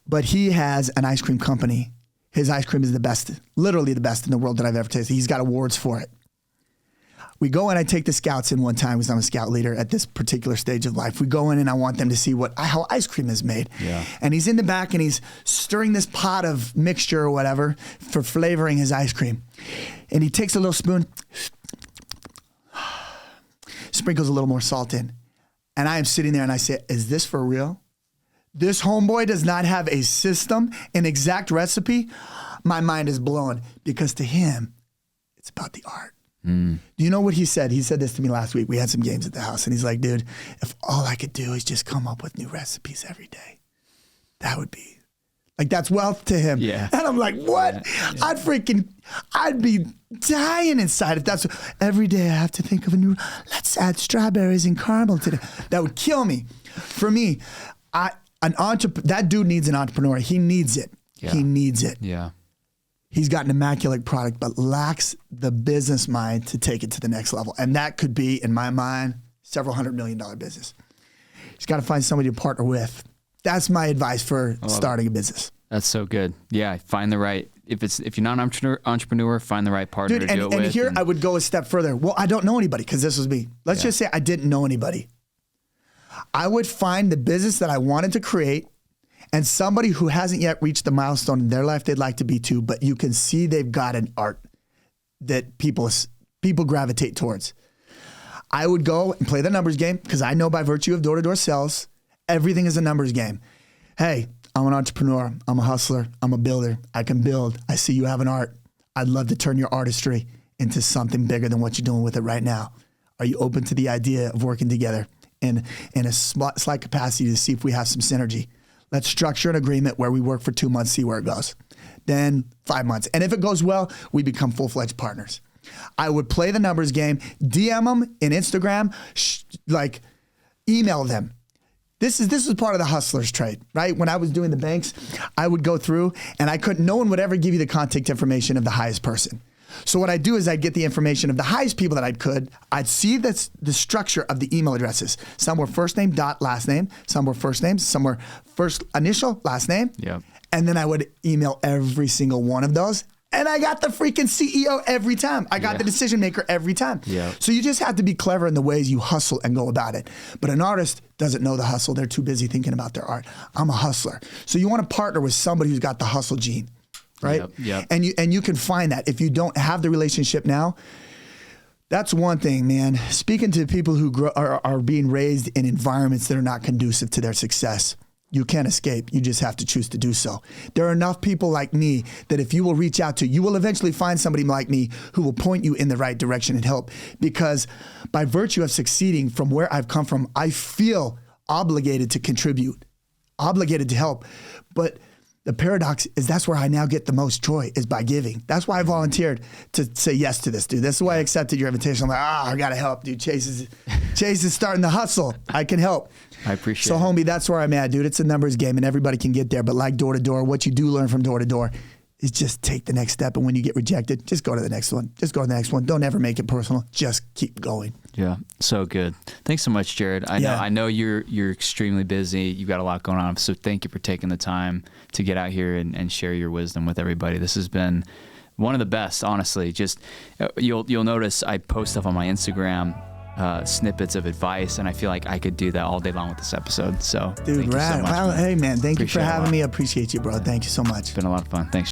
but he has an ice cream company. His ice cream is the best, literally the best in the world that I've ever tasted. He's got awards for it. We go in, I take the scouts in one time because I'm a scout leader at this particular stage of life. We go in and I want them to see how ice cream is made. Yeah. And he's in the back and he's stirring this pot of mixture or whatever for flavoring his ice cream. And he takes a little spoon, sprinkles a little more salt in. And I am sitting there and I say, is this for real? This homeboy does not have a system, an exact recipe. My mind is blown, because to him, it's about the art. Do you know what he said? He said this to me last week. We had some games at the house, and he's like, dude, if all I could do is just come up with new recipes every day, that would be, like, that's wealth to him. Yeah. And I'm like, what? Yeah. I'd be dying inside if that's, every day I have to think of a new, let's add strawberries and caramel today. That would kill me. For me, that dude needs an entrepreneur. He needs it. Yeah. He needs it. Yeah. He's got an immaculate product, but lacks the business mind to take it to the next level. And that could be, in my mind, several $100 million business. He's got to find somebody to partner with. That's my advice for starting a business. That's so good. Yeah, find the right. If you're not an entrepreneur, find the right partner to do it with. And here I would go a step further. Well, I don't know anybody, because this was me. Let's just say I didn't know anybody. I would find the business that I wanted to create and somebody who hasn't yet reached the milestone in their life they'd like to be to, but you can see they've got an art that people gravitate towards. I would go and play the numbers game because I know by virtue of door-to-door sales, everything is a numbers game. Hey, I'm an entrepreneur. I'm a hustler. I'm a builder. I can build. I see you have an art. I'd love to turn your artistry into something bigger than what you're doing with it right now. Are you open to the idea of working together in a slight capacity to see if we have some synergy? Let's structure an agreement where we work for 2 months, see where it goes. Then 5 months. And if it goes well, we become full-fledged partners. I would play the numbers game, DM them in Instagram, email them. This is part of the hustler's trade, right? When I was doing the banks, I would go through and no one would ever give you the contact information of the highest person. So what I'd do is I'd get the information of the highest people that I'd see the structure of the email addresses. Some were first name dot last name, some were first names, some were first initial last name. Yep. And then I would email every single one of those. And I got the freaking CEO every time. I got the decision maker every time. Yeah. So you just have to be clever in the ways you hustle and go about it. But an artist doesn't know the hustle. They're too busy thinking about their art. I'm a hustler. So you want to partner with somebody who's got the hustle gene, right? Yep. And you can find that. If you don't have the relationship now, that's one thing, man. Speaking to people who are being raised in environments that are not conducive to their success, you can't escape. You just have to choose to do so. There are enough people like me that if you will reach out to, you will eventually find somebody like me who will point you in the right direction and help. Because by virtue of succeeding from where I've come from, I feel obligated to contribute, obligated to help. But the paradox is that's where I now get the most joy is by giving. That's why I volunteered to say yes to this, dude. That's why I accepted your invitation. I'm like, I got to help, dude. Chase is starting to hustle. I can help. I appreciate it. So, homie, that's where I'm at, dude. It's a numbers game, and everybody can get there. But like door-to-door, what you do learn from door-to-door is just take the next step. And when you get rejected, just go to the next one. Just go to the next one. Don't ever make it personal. Just keep going. Yeah, so good. Thanks so much, Jared. I know you're extremely busy. You've got a lot going on. So thank you for taking the time to get out here and share your wisdom with everybody. This has been one of the best, honestly. Just you'll notice I post stuff on my Instagram. Snippets of advice, and I feel like I could do that all day long with this episode. So, dude, thank you so much. Well, hey, man, thank you for having me. I appreciate you, bro. Thank you so much. It's been a lot of fun. Thanks.